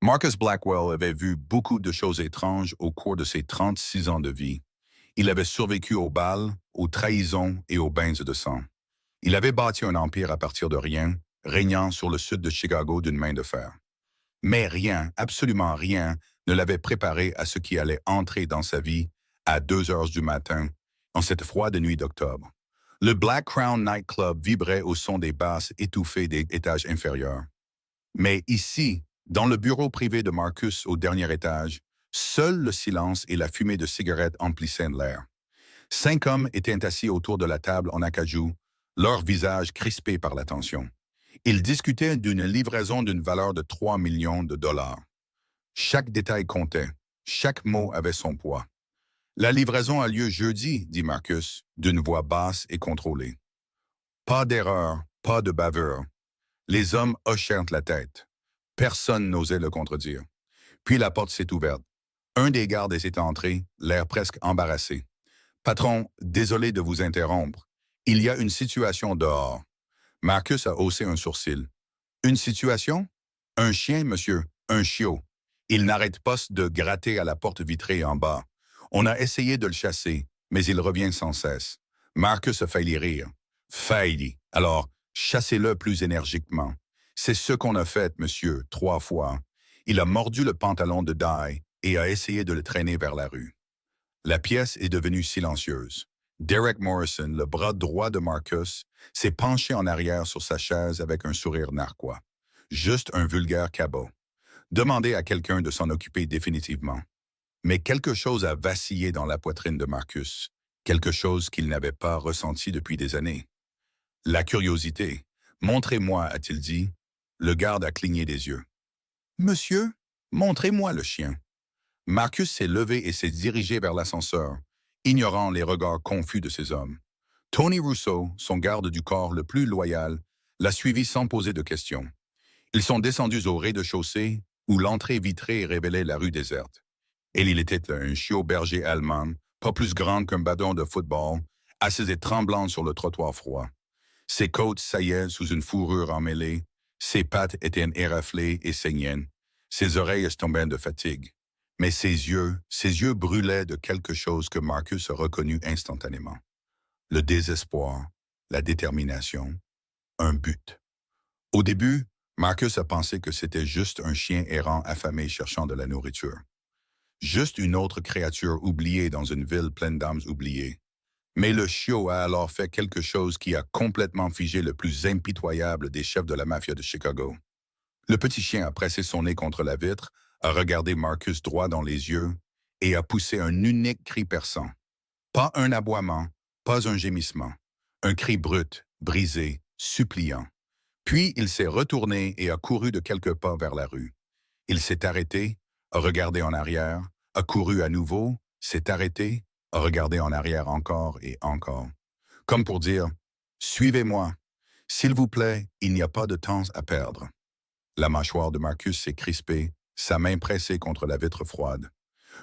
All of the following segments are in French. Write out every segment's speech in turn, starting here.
Marcus Blackwell avait vu beaucoup de choses étranges au cours de ses 36 ans de vie. Il avait survécu aux balles, aux trahisons et aux bains de sang. Il avait bâti un empire à partir de rien, régnant sur le sud de Chicago d'une main de fer. Mais rien, absolument rien, ne l'avait préparé à ce qui allait entrer dans sa vie à 2 heures du matin, en cette froide nuit d'octobre. Le Black Crown Night Club vibrait au son des basses étouffées des étages inférieurs. Mais ici, dans le bureau privé de Marcus au dernier étage, seul le silence et la fumée de cigarettes emplissaient l'air. 5 hommes étaient assis autour de la table en acajou, leurs visages crispés par la tension. Ils discutaient d'une livraison d'une valeur de 3 millions de dollars. Chaque détail comptait, chaque mot avait son poids. La livraison a lieu jeudi, dit Marcus, d'une voix basse et contrôlée. Pas d'erreur, pas de bavure. Les hommes hochèrent la tête. Personne n'osait le contredire. Puis la porte s'est ouverte. Un des gardes est entré, l'air presque embarrassé. Patron, désolé de vous interrompre. Il y a une situation dehors. Marcus a haussé un sourcil. Une situation? Un chien, monsieur, un chiot. Il n'arrête pas de gratter à la porte vitrée en bas. On a essayé de le chasser, mais il revient sans cesse. Marcus a failli rire. Failli. Alors, chassez-le plus énergiquement. C'est ce qu'on a fait, monsieur, 3 fois. Il a mordu le pantalon de Di et a essayé de le traîner vers la rue. La pièce est devenue silencieuse. Derek Morrison, le bras droit de Marcus, s'est penché en arrière sur sa chaise avec un sourire narquois. Juste un vulgaire cabot. Demandez à quelqu'un de s'en occuper définitivement. Mais quelque chose a vacillé dans la poitrine de Marcus, quelque chose qu'il n'avait pas ressenti depuis des années. La curiosité. Montrez-moi, a-t-il dit. Le garde a cligné des yeux. Monsieur, montrez-moi le chien. Marcus s'est levé et s'est dirigé vers l'ascenseur, ignorant les regards confus de ces hommes. Tony Rousseau, son garde du corps le plus loyal, l'a suivi sans poser de questions. Ils sont descendus au rez-de-chaussée, où l'entrée vitrée révélait la rue déserte. Et il était un chiot berger allemand, pas plus grand qu'un bâton de football, assis et tremblant sur le trottoir froid. Ses côtes saillaient sous une fourrure emmêlée, ses pattes étaient éraflées et saignaient, ses oreilles tombaient de fatigue. Mais ses yeux brûlaient de quelque chose que Marcus a reconnu instantanément. Le désespoir, la détermination, un but. Au début, Marcus a pensé que c'était juste un chien errant affamé cherchant de la nourriture. Juste une autre créature oubliée dans une ville pleine d'âmes oubliées. Mais le chiot a alors fait quelque chose qui a complètement figé le plus impitoyable des chefs de la mafia de Chicago. Le petit chien a pressé son nez contre la vitre, a regardé Marcus droit dans les yeux et a poussé un unique cri perçant. Pas un aboiement, pas un gémissement. Un cri brut, brisé, suppliant. Puis il s'est retourné et a couru de quelques pas vers la rue. Il s'est arrêté, a regardé en arrière, a couru à nouveau, s'est arrêté, a regardé en arrière encore et encore. Comme pour dire, « Suivez-moi. S'il vous plaît, il n'y a pas de temps à perdre. » La mâchoire de Marcus s'est crispée, sa main pressée contre la vitre froide.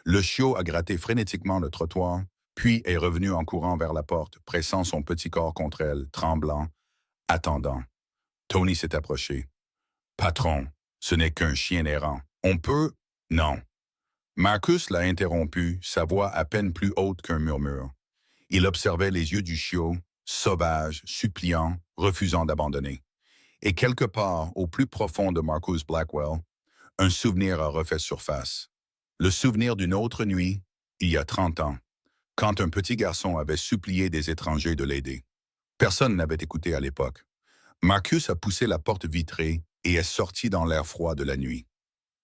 Le chiot a gratté frénétiquement le trottoir, puis est revenu en courant vers la porte, pressant son petit corps contre elle, tremblant, attendant. Tony s'est approché. « Patron, ce n'est qu'un chien errant. On peut... » « Non. » Marcus l'a interrompu, sa voix à peine plus haute qu'un murmure. Il observait les yeux du chiot, sauvage, suppliant, refusant d'abandonner. Et quelque part, au plus profond de Marcus Blackwell, un souvenir a refait surface. Le souvenir d'une autre nuit, il y a 30 ans, quand un petit garçon avait supplié des étrangers de l'aider. Personne n'avait écouté à l'époque. Marcus a poussé la porte vitrée et est sorti dans l'air froid de la nuit.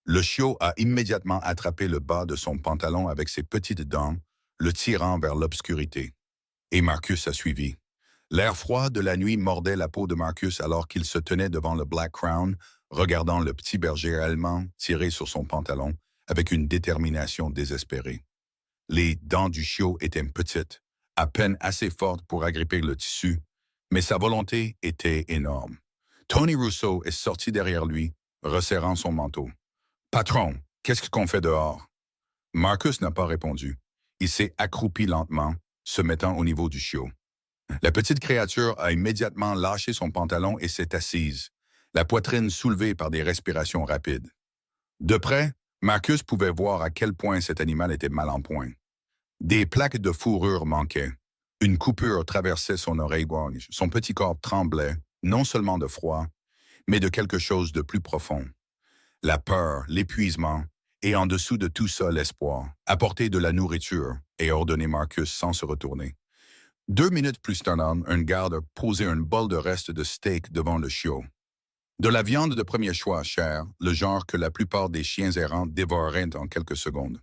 Le chiot a immédiatement attrapé le bas de son pantalon avec ses petites dents, le tirant vers l'obscurité. Et Marcus a suivi. L'air froid de la nuit mordait la peau de Marcus alors qu'il se tenait devant le Black Crown, regardant le petit berger allemand tirer sur son pantalon avec une détermination désespérée. Les dents du chiot étaient petites, à peine assez fortes pour agripper le tissu, mais sa volonté était énorme. Tony Rousseau est sorti derrière lui, resserrant son manteau. « Patron, qu'est-ce qu'on fait dehors? » Marcus n'a pas répondu. Il s'est accroupi lentement, se mettant au niveau du chiot. La petite créature a immédiatement lâché son pantalon et s'est assise, la poitrine soulevée par des respirations rapides. De près, Marcus pouvait voir à quel point cet animal était mal en point. Des plaques de fourrure manquaient. Une coupure traversait son oreille gauche. Son petit corps tremblait, non seulement de froid, mais de quelque chose de plus profond. La peur, l'épuisement, et en dessous de tout ça, l'espoir. Apporter de la nourriture et ordonner Marcus sans se retourner. 2 minutes plus tard, un garde posait un bol de restes de steak devant le chiot. De la viande de premier choix, chère, le genre que la plupart des chiens errants dévoreraient en quelques secondes.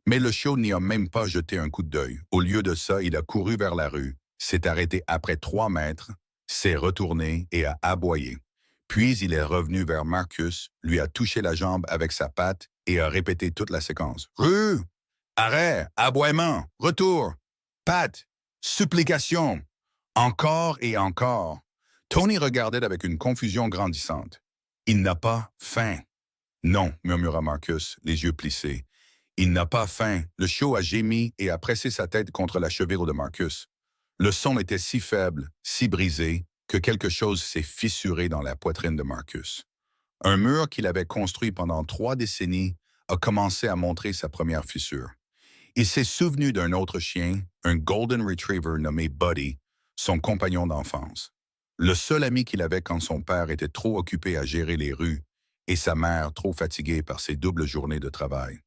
Mais le chiot n'y a même pas jeté un coup d'œil. Au lieu de ça, il a couru vers la rue, s'est arrêté après 3 mètres, s'est retourné et a aboyé. Puis il est revenu vers Marcus, lui a touché la jambe avec sa patte et a répété toute la séquence. Rue! Arrêt! Aboiement! Retour! Patte! Supplication! Encore et encore. Tony regardait avec une confusion grandissante. Il n'a pas faim. Non, murmura Marcus, les yeux plissés. Il n'a pas faim. Le chiot a gémi et a pressé sa tête contre la cheville de Marcus. Le son était si faible, si brisé, que quelque chose s'est fissuré dans la poitrine de Marcus. Un mur qu'il avait construit pendant 3 décennies a commencé à montrer sa première fissure. Il s'est souvenu d'un autre chien, un Golden Retriever nommé Buddy, son compagnon d'enfance. Le seul ami qu'il avait quand son père était trop occupé à gérer les rues et sa mère trop fatiguée par ses doubles journées de travail.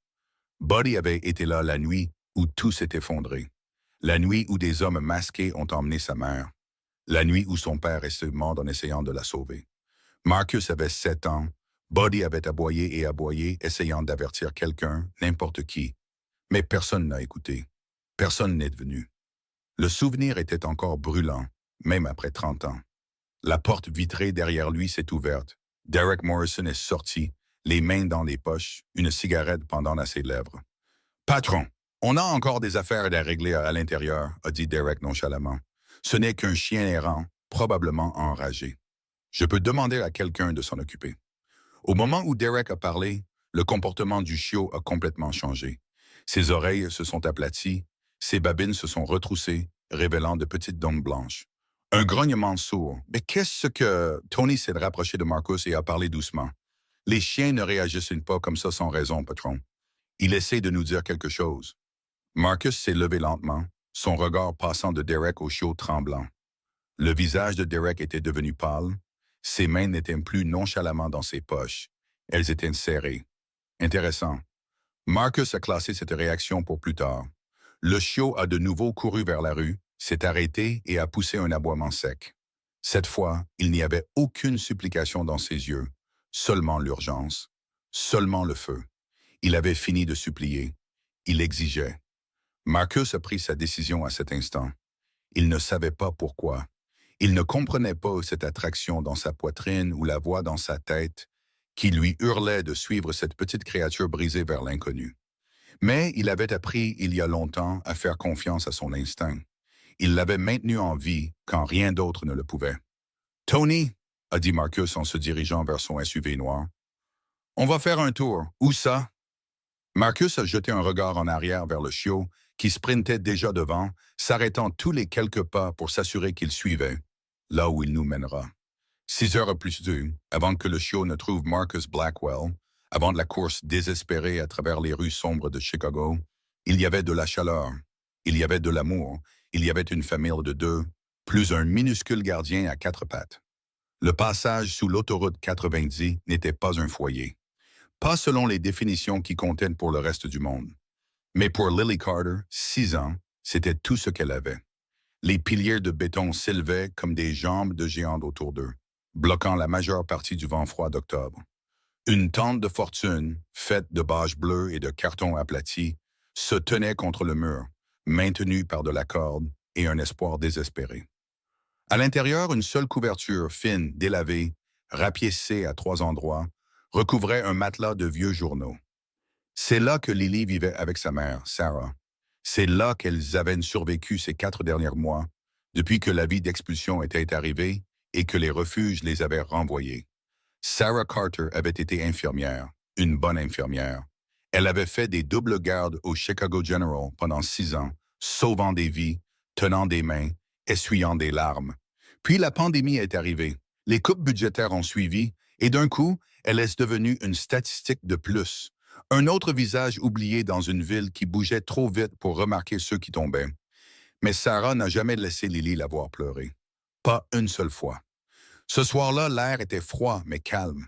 Buddy avait été là la nuit où tout s'est effondré. La nuit où des hommes masqués ont emmené sa mère. La nuit où son père est mort en essayant de la sauver. Marcus avait 7 ans. Buddy avait aboyé, essayant d'avertir quelqu'un, n'importe qui. Mais personne n'a écouté. Personne n'est venu. Le souvenir était encore brûlant, même après 30 ans. La porte vitrée derrière lui s'est ouverte. Derek Morrison est sorti, les mains dans les poches, une cigarette pendant à ses lèvres. « Patron, on a encore des affaires à régler à l'intérieur, » a dit Derek nonchalamment. « Ce n'est qu'un chien errant, probablement enragé. Je peux demander à quelqu'un de s'en occuper. » Au moment où Derek a parlé, le comportement du chiot a complètement changé. Ses oreilles se sont aplaties, ses babines se sont retroussées, révélant de petites dents blanches. Un grognement sourd. « Mais qu'est-ce que... » Tony s'est rapproché de Marcus et a parlé doucement. « Les chiens ne réagissent pas comme ça sans raison, patron. Il essaie de nous dire quelque chose. » Marcus s'est levé lentement, son regard passant de Derek au chiot tremblant. Le visage de Derek était devenu pâle. Ses mains n'étaient plus nonchalamment dans ses poches. Elles étaient serrées. Intéressant. Marcus a classé cette réaction pour plus tard. Le chiot a de nouveau couru vers la rue, s'est arrêté et a poussé un aboiement sec. Cette fois, il n'y avait aucune supplication dans ses yeux, seulement l'urgence, seulement le feu. Il avait fini de supplier. Il exigeait. Marcus a pris sa décision à cet instant. Il ne savait pas pourquoi. Il ne comprenait pas cette attraction dans sa poitrine ou la voix dans sa tête qui lui hurlait de suivre cette petite créature brisée vers l'inconnu. Mais il avait appris il y a longtemps à faire confiance à son instinct. Il l'avait maintenu en vie quand rien d'autre ne le pouvait. « Tony, » a dit Marcus en se dirigeant vers son SUV noir. « On va faire un tour. Où ça? » Marcus a jeté un regard en arrière vers le chiot qui sprintait déjà devant, s'arrêtant tous les quelques pas pour s'assurer qu'il suivait, là où il nous mènera. 6 heures plus tard, avant que le chiot ne trouve Marcus Blackwell, avant de la course désespérée à travers les rues sombres de Chicago, il y avait de la chaleur, il y avait de l'amour, il y avait une famille de 2, plus un minuscule gardien à 4 pattes. Le passage sous l'autoroute 90 n'était pas un foyer. Pas selon les définitions qui comptaient pour le reste du monde. Mais pour Lily Carter, 6 ans, c'était tout ce qu'elle avait. Les piliers de béton s'élevaient comme des jambes de géants autour d'eux, bloquant la majeure partie du vent froid d'octobre. Une tente de fortune, faite de bâches bleues et de carton aplati, se tenait contre le mur, maintenue par de la corde et un espoir désespéré. À l'intérieur, une seule couverture fine, délavée, rapiécée à 3 endroits, recouvrait un matelas de vieux journaux. C'est là que Lily vivait avec sa mère, Sarah. C'est là qu'elles avaient survécu ces 4 derniers mois, depuis que la vie d'expulsion était arrivée et que les refuges les avaient renvoyées. Sarah Carter avait été infirmière, une bonne infirmière. Elle avait fait des doubles gardes au Chicago General pendant 6 ans, sauvant des vies, tenant des mains, essuyant des larmes. Puis la pandémie est arrivée. Les coupes budgétaires ont suivi Et d'un coup, elle est devenue une statistique de plus. Un autre visage oublié dans une ville qui bougeait trop vite pour remarquer ceux qui tombaient. Mais Sarah n'a jamais laissé Lily la voir pleurer. Pas une seule fois. Ce soir-là, l'air était froid mais calme.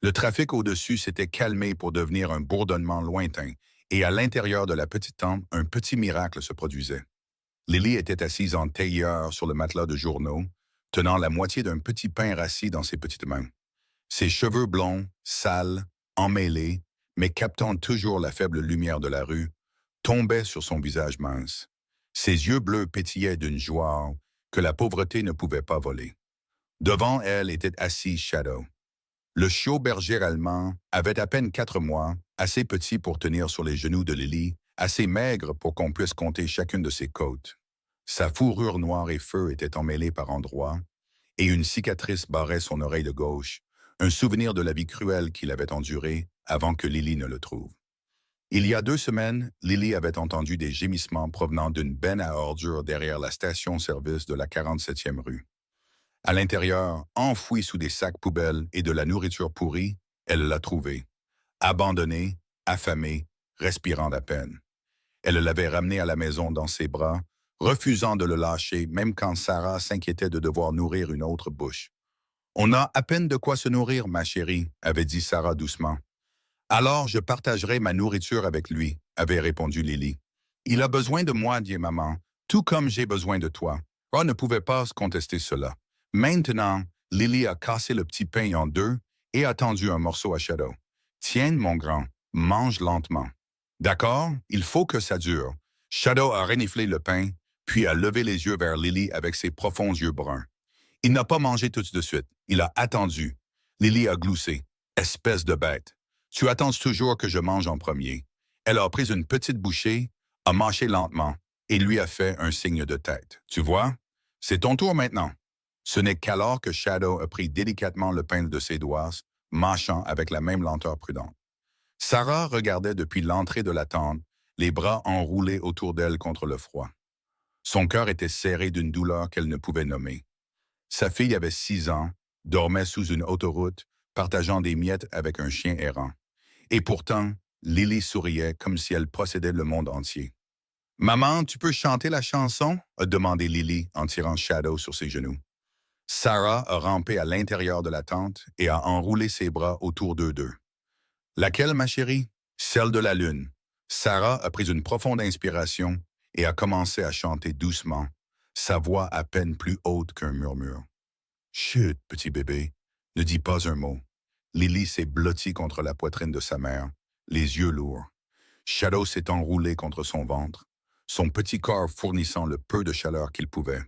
Le trafic au-dessus s'était calmé pour devenir un bourdonnement lointain, et à l'intérieur de la petite tente, un petit miracle se produisait. Lily était assise en tailleur sur le matelas de journaux, tenant la moitié d'un petit pain rassis dans ses petites mains. Ses cheveux blonds, sales, emmêlés, mais captant toujours la faible lumière de la rue, tombaient sur son visage mince. Ses yeux bleus pétillaient d'une joie que la pauvreté ne pouvait pas voler. Devant elle était assis Shadow. Le chiot berger allemand avait à peine 4 mois, assez petit pour tenir sur les genoux de Lily, assez maigre pour qu'on puisse compter chacune de ses côtes. Sa fourrure noire et feu était emmêlée par endroits, et une cicatrice barrait son oreille de gauche, un souvenir de la vie cruelle qu'il avait endurée avant que Lily ne le trouve. Il y a 2 semaines, Lily avait entendu des gémissements provenant d'une benne à ordures derrière la station-service de la 47e rue. À l'intérieur, enfouie sous des sacs poubelles et de la nourriture pourrie, elle l'a trouvée, abandonnée, affamée, respirant à peine. Elle l'avait ramené à la maison dans ses bras, refusant de le lâcher même quand Sarah s'inquiétait de devoir nourrir une autre bouche. « On a à peine de quoi se nourrir, ma chérie, » avait dit Sarah doucement. « Alors je partagerai ma nourriture avec lui, » avait répondu Lily. « Il a besoin de moi, dit maman, tout comme j'ai besoin de toi. » Sarah ne pouvait pas se contester cela. Maintenant, Lily a cassé le petit pain en deux et a tendu un morceau à Shadow. « Tiens, mon grand, mange lentement. »« D'accord, il faut que ça dure. » Shadow a reniflé le pain, puis a levé les yeux vers Lily avec ses profonds yeux bruns. Il n'a pas mangé tout de suite. Il a attendu. Lily a gloussé. « Espèce de bête. Tu attends toujours que je mange en premier. » Elle a pris une petite bouchée, a mâché lentement et lui a fait un signe de tête. « Tu vois? C'est ton tour maintenant. » Ce n'est qu'alors que Shadow a pris délicatement le pain de ses doigts, mâchant avec la même lenteur prudente. Sarah regardait depuis l'entrée de la tente, les bras enroulés autour d'elle contre le froid. Son cœur était serré d'une douleur qu'elle ne pouvait nommer. Sa fille avait 6 ans, dormait sous une autoroute, partageant des miettes avec un chien errant. Et pourtant, Lily souriait comme si elle possédait le monde entier. « Maman, tu peux chanter la chanson ?» a demandé Lily en tirant Shadow sur ses genoux. Sarah a rampé à l'intérieur de la tente et a enroulé ses bras autour d'eux deux. « Laquelle, ma chérie? »« Celle de la lune. » Sarah a pris une profonde inspiration et a commencé à chanter doucement, sa voix à peine plus haute qu'un murmure. « Chut, petit bébé, ne dis pas un mot. » Lily s'est blottie contre la poitrine de sa mère, les yeux lourds. Shadow s'est enroulé contre son ventre, son petit corps fournissant le peu de chaleur qu'il pouvait.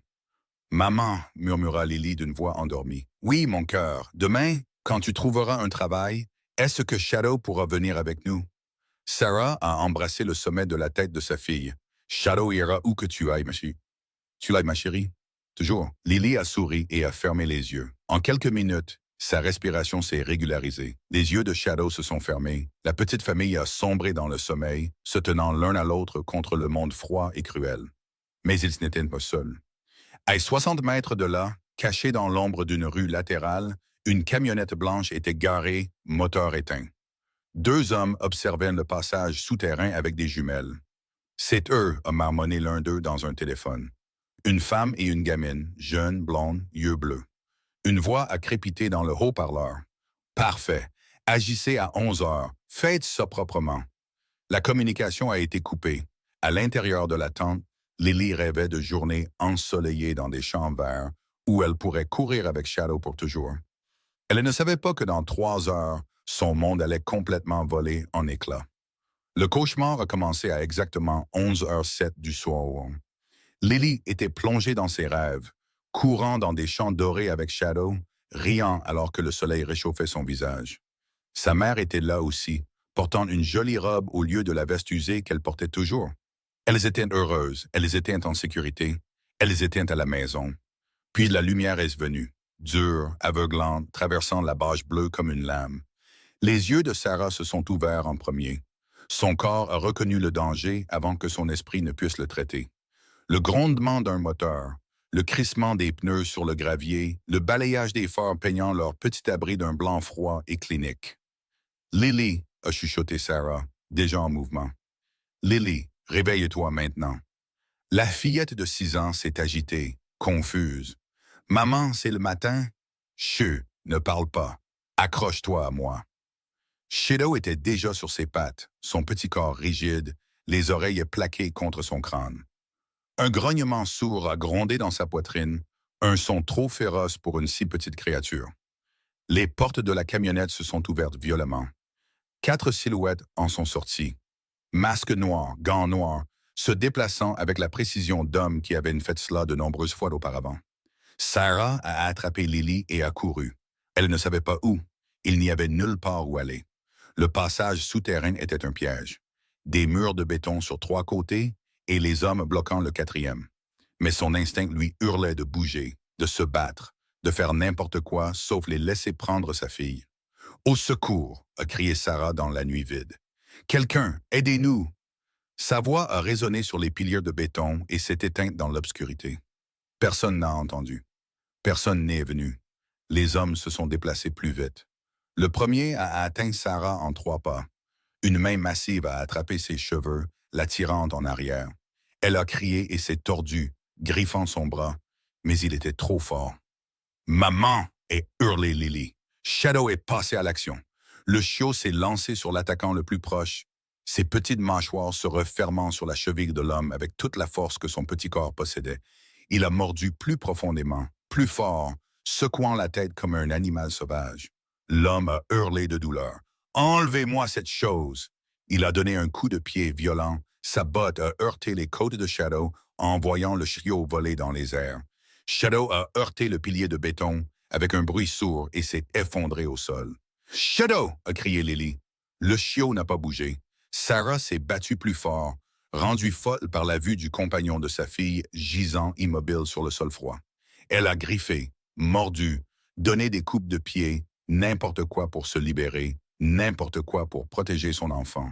« Maman, » murmura Lily d'une voix endormie. « Oui, mon cœur, demain, quand tu trouveras un travail, est-ce que Shadow pourra venir avec nous? » Sarah a embrassé le sommet de la tête de sa fille. « Shadow ira où que tu ailles, ma chérie. »« Tu l'aimes, ma chérie? » « Toujours. » Lily a souri et a fermé les yeux. En quelques minutes, sa respiration s'est régularisée. Les yeux de Shadow se sont fermés. La petite famille a sombré dans le sommeil, se tenant l'un à l'autre contre le monde froid et cruel. Mais ils n'étaient pas seuls. À 60 mètres de là, caché dans l'ombre d'une rue latérale, une camionnette blanche était garée, moteur éteint. 2 hommes observaient le passage souterrain avec des jumelles. « C'est eux », a marmonné l'un d'eux dans un téléphone. Une femme et une gamine, jeune, blonde, yeux bleus. Une voix a crépité dans le haut-parleur. « Parfait. Agissez à 11 heures. Faites ça proprement. » La communication a été coupée. À l'intérieur de la tente, Lily rêvait de journées ensoleillées dans des champs verts où elle pourrait courir avec Shadow pour toujours. Elle ne savait pas que dans 3 heures, son monde allait complètement voler en éclats. Le cauchemar a commencé à exactement 11h07 du soir. Lily était plongée dans ses rêves, courant dans des champs dorés avec Shadow, riant alors que le soleil réchauffait son visage. Sa mère était là aussi, portant une jolie robe au lieu de la veste usée qu'elle portait toujours. Elles étaient heureuses, elles étaient en sécurité, elles étaient à la maison. Puis la lumière est venue, dure, aveuglante, traversant la bâche bleue comme une lame. Les yeux de Sarah se sont ouverts en premier. Son corps a reconnu le danger avant que son esprit ne puisse le traiter. Le grondement d'un moteur, Le crissement des pneus sur le gravier, le balayage des phares peignant leur petit abri d'un blanc froid et clinique. Lily, a chuchoté Sarah, déjà en mouvement. Lily, réveille-toi maintenant. La fillette de 6 ans s'est agitée, confuse. Maman, c'est le matin? Chut, ne parle pas. Accroche-toi à moi. Shadow était déjà sur ses pattes, son petit corps rigide, les oreilles plaquées contre son crâne. Un grognement sourd a grondé dans sa poitrine, un son trop féroce pour une si petite créature. Les portes de la camionnette se sont ouvertes violemment. 4 silhouettes en sont sorties. Masque noir, gants noirs, se déplaçant avec la précision d'hommes qui avaient fait cela de nombreuses fois auparavant. Sarah a attrapé Lily et a couru. Elle ne savait pas où. Il n'y avait nulle part où aller. Le passage souterrain était un piège. Des murs de béton sur 3 côtés et les hommes bloquant le 4e. Mais son instinct lui hurlait de bouger, de se battre, de faire n'importe quoi sauf les laisser prendre sa fille. « Au secours !» a crié Sarah dans la nuit vide. « Quelqu'un, aidez-nous !» Sa voix a résonné sur les piliers de béton et s'est éteinte dans l'obscurité. Personne n'a entendu. Personne n'est venu. Les hommes se sont déplacés plus vite. Le premier a atteint Sarah en 3 pas. Une main massive a attrapé ses cheveux, la tirant en arrière. Elle a crié et s'est tordue, griffant son bras, mais il était trop fort. « Maman !» est hurlé Lily. Shadow est passé à l'action. Le chiot s'est lancé sur l'attaquant le plus proche, ses petites mâchoires se refermant sur la cheville de l'homme avec toute la force que son petit corps possédait. Il a mordu plus profondément, plus fort, secouant la tête comme un animal sauvage. L'homme a hurlé de douleur. « Enlevez-moi cette chose !» Il a donné un coup de pied violent. Sa botte a heurté les côtes de Shadow en voyant le chiot voler dans les airs. Shadow a heurté le pilier de béton avec un bruit sourd et s'est effondré au sol. « Shadow !» a crié Lily. Le chiot n'a pas bougé. Sarah s'est battue plus fort, rendue folle par la vue du compagnon de sa fille gisant immobile sur le sol froid. Elle a griffé, mordu, donné des coupes de pied, n'importe quoi pour se libérer, n'importe quoi pour protéger son enfant.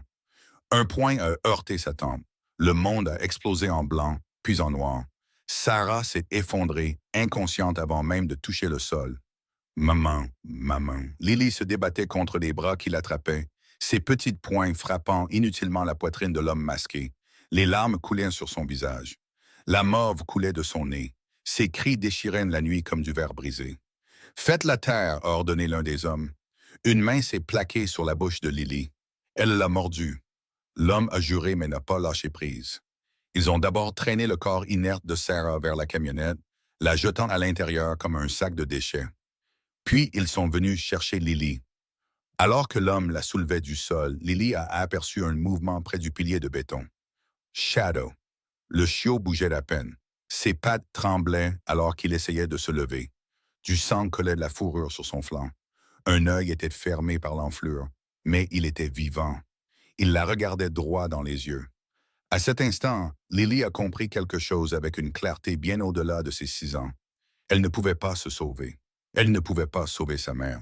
Un poing a heurté sa tempe. Le monde a explosé en blanc, puis en noir. Sarah s'est effondrée, inconsciente avant même de toucher le sol. Maman, maman. Lily se débattait contre les bras qui l'attrapaient, ses petites poings frappant inutilement la poitrine de l'homme masqué. Les larmes coulaient sur son visage. La morve coulait de son nez. Ses cris déchiraient la nuit comme du verre brisé. « Faites la terre !» a ordonné l'un des hommes. Une main s'est plaquée sur la bouche de Lily. Elle l'a mordu. L'homme a juré mais n'a pas lâché prise. Ils ont d'abord traîné le corps inerte de Sarah vers la camionnette, la jetant à l'intérieur comme un sac de déchets. Puis ils sont venus chercher Lily. Alors que l'homme la soulevait du sol, Lily a aperçu un mouvement près du pilier de béton. Shadow. Le chiot bougeait à peine. Ses pattes tremblaient alors qu'il essayait de se lever. Du sang collait de la fourrure sur son flanc. Un œil était fermé par l'enflure, mais il était vivant. Il la regardait droit dans les yeux. À cet instant, Lily a compris quelque chose avec une clarté bien au-delà de ses 6 ans. Elle ne pouvait pas se sauver. Elle ne pouvait pas sauver sa mère.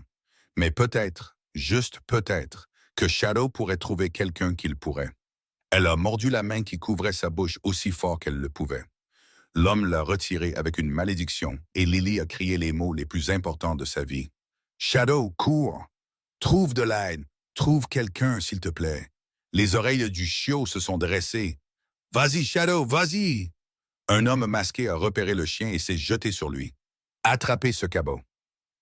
Mais peut-être, juste peut-être, que Shadow pourrait trouver quelqu'un qui le pourrait. Elle a mordu la main qui couvrait sa bouche aussi fort qu'elle le pouvait. L'homme l'a retirée avec une malédiction et Lily a crié les mots les plus importants de sa vie. « Shadow, cours! Trouve de l'aide! Trouve quelqu'un, s'il te plaît! » Les oreilles du chiot se sont dressées. « Vas-y, Shadow, vas-y! » Un homme masqué a repéré le chien et s'est jeté sur lui. « Attrapez ce cabot! »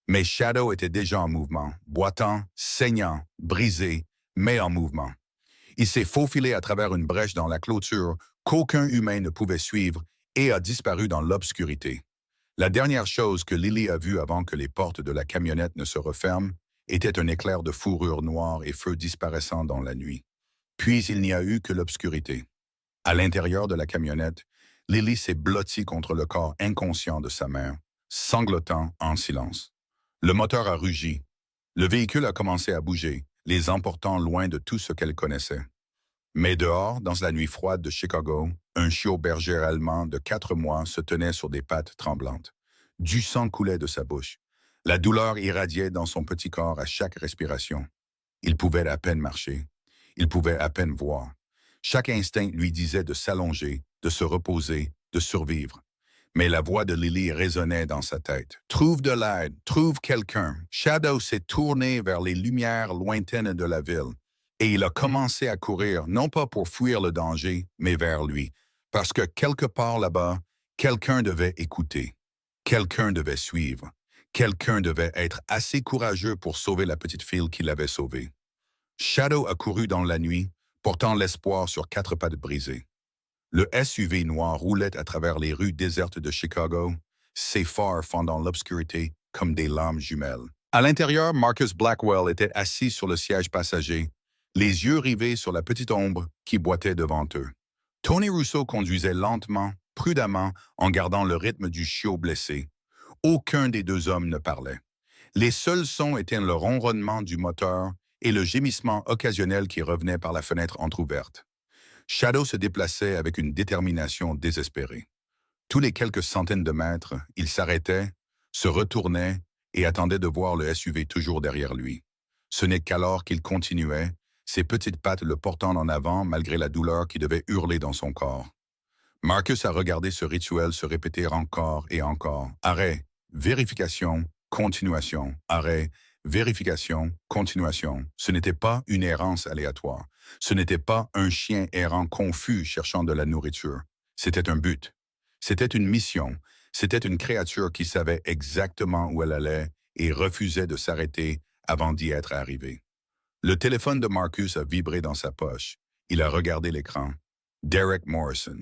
Mais Shadow était déjà en mouvement, boitant, saignant, brisé, mais en mouvement. Il s'est faufilé à travers une brèche dans la clôture qu'aucun humain ne pouvait suivre et a disparu dans l'obscurité. La dernière chose que Lily a vue avant que les portes de la camionnette ne se referment était un éclair de fourrure noire et feu disparaissant dans la nuit. Puis il n'y a eu que l'obscurité. À l'intérieur de la camionnette, Lily s'est blottie contre le corps inconscient de sa mère, sanglotant en silence. Le moteur a rugi. Le véhicule a commencé à bouger, les emportant loin de tout ce qu'elle connaissait. Mais dehors, dans la nuit froide de Chicago, un chiot berger allemand de 4 mois se tenait sur des pattes tremblantes. Du sang coulait de sa bouche. La douleur irradiait dans son petit corps à chaque respiration. Il pouvait à peine marcher. Il pouvait à peine voir. Chaque instinct lui disait de s'allonger, de se reposer, de survivre. Mais la voix de Lily résonnait dans sa tête. Trouve de l'aide, trouve quelqu'un. Shadow s'est tourné vers les lumières lointaines de la ville et il a commencé à courir, non pas pour fuir le danger, mais vers lui. Parce que quelque part là-bas, quelqu'un devait écouter, quelqu'un devait suivre, quelqu'un devait être assez courageux pour sauver la petite fille qui l'avait sauvée. Shadow a couru dans la nuit, portant l'espoir sur quatre pattes brisées. Le SUV noir roulait à travers les rues désertes de Chicago, ses phares fendant l'obscurité comme des lames jumelles. À l'intérieur, Marcus Blackwell était assis sur le siège passager, les yeux rivés sur la petite ombre qui boitait devant eux. Tony Russo conduisait lentement, prudemment, en gardant le rythme du chiot blessé. Aucun des deux hommes ne parlait. Les seuls sons étaient le ronronnement du moteur et le gémissement occasionnel qui revenait par la fenêtre entr'ouverte. Shadow se déplaçait avec une détermination désespérée. Tous les quelques centaines de mètres, il s'arrêtait, se retournait et attendait de voir le SUV toujours derrière lui. Ce n'est qu'alors qu'il continuait, ses petites pattes le portant en avant malgré la douleur qui devait hurler dans son corps. Marcus a regardé ce rituel se répéter encore et encore. Arrêt, vérification, continuation, arrêt, vérification, continuation. Ce n'était pas une errance aléatoire. Ce n'était pas un chien errant confus cherchant de la nourriture. C'était un but. C'était une mission. C'était une créature qui savait exactement où elle allait et refusait de s'arrêter avant d'y être arrivée. Le téléphone de Marcus a vibré dans sa poche. Il a regardé l'écran. Derek Morrison.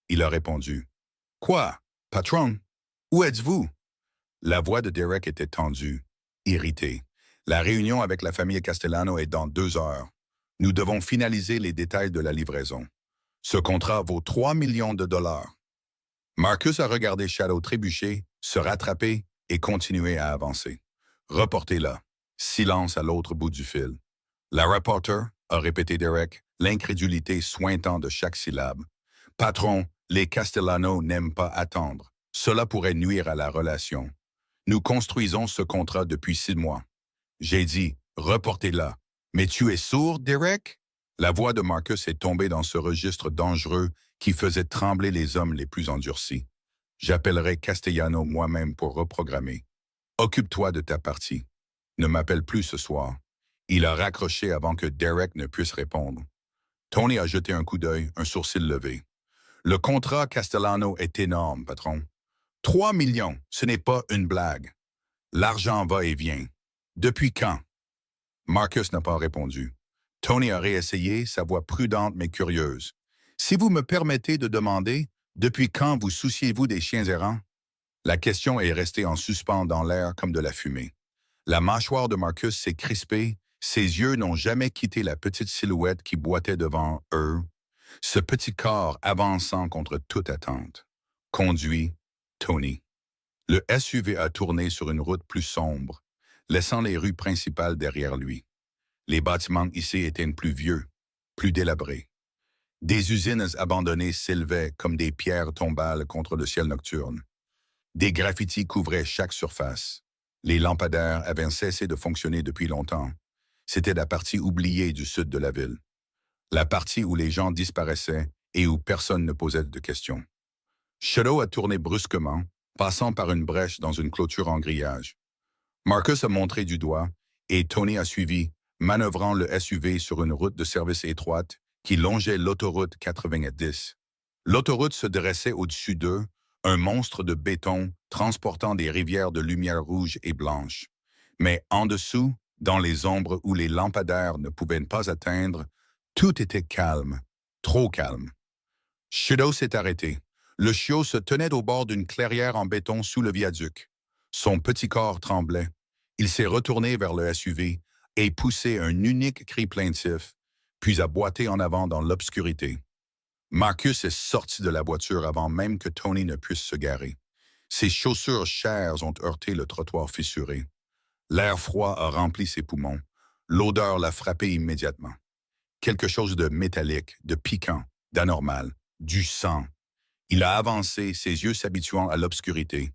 Il a répondu. « Quoi? Patron? Où êtes-vous? » La voix de Derek était tendue, irritée. « La réunion avec la famille Castellano est dans 2 heures. Nous devons finaliser les détails de la livraison. Ce contrat vaut 3 millions de dollars. » Marcus a regardé Shadow trébucher, se rattraper et continuer à avancer. « Reportez-la. » Silence à l'autre bout du fil. « La reporter » a répété Derek, l'incrédulité sointant de chaque syllabe. « Patron, les Castellano n'aiment pas attendre. Cela pourrait nuire à la relation. Nous construisons ce contrat depuis 6 mois. J'ai dit, reportez-la. Mais tu es sourd, Derek? » La voix de Marcus est tombée dans ce registre dangereux qui faisait trembler les hommes les plus endurcis. J'appellerai Castellano moi-même pour reprogrammer. Occupe-toi de ta partie. Ne m'appelle plus ce soir. Il a raccroché avant que Derek ne puisse répondre. Tony a jeté un coup d'œil, un sourcil levé. Le contrat Castellano est énorme, patron. 3 millions, ce n'est pas une blague. L'argent va et vient. Depuis quand? Marcus n'a pas répondu. Tony a réessayé, sa voix prudente mais curieuse. Si vous me permettez de demander, depuis quand vous souciez-vous des chiens errants? La question est restée en suspens dans l'air comme de la fumée. La mâchoire de Marcus s'est crispée, ses yeux n'ont jamais quitté la petite silhouette qui boitait devant eux, ce petit corps avançant contre toute attente. Conduit Tony. Le SUV a tourné sur une route plus sombre, laissant les rues principales derrière lui. Les bâtiments ici étaient plus vieux, plus délabrés. Des usines abandonnées s'élevaient comme des pierres tombales contre le ciel nocturne. Des graffitis couvraient chaque surface. Les lampadaires avaient cessé de fonctionner depuis longtemps. C'était la partie oubliée du sud de la ville. La partie où les gens disparaissaient et où personne ne posait de questions. Shadow a tourné brusquement, passant par une brèche dans une clôture en grillage. Marcus a montré du doigt et Tony a suivi, manœuvrant le SUV sur une route de service étroite qui longeait l'autoroute 90. L'autoroute se dressait au-dessus d'eux, un monstre de béton transportant des rivières de lumière rouge et blanche. Mais en dessous, dans les ombres où les lampadaires ne pouvaient pas atteindre, tout était calme, trop calme. Shadow s'est arrêté. Le chiot se tenait au bord d'une clairière en béton sous le viaduc. Son petit corps tremblait. Il s'est retourné vers le SUV et poussé un unique cri plaintif, puis a boité en avant dans l'obscurité. Marcus est sorti de la voiture avant même que Tony ne puisse se garer. Ses chaussures chères ont heurté le trottoir fissuré. L'air froid a rempli ses poumons. L'odeur l'a frappé immédiatement. Quelque chose de métallique, de piquant, d'anormal, du sang. Il a avancé, ses yeux s'habituant à l'obscurité.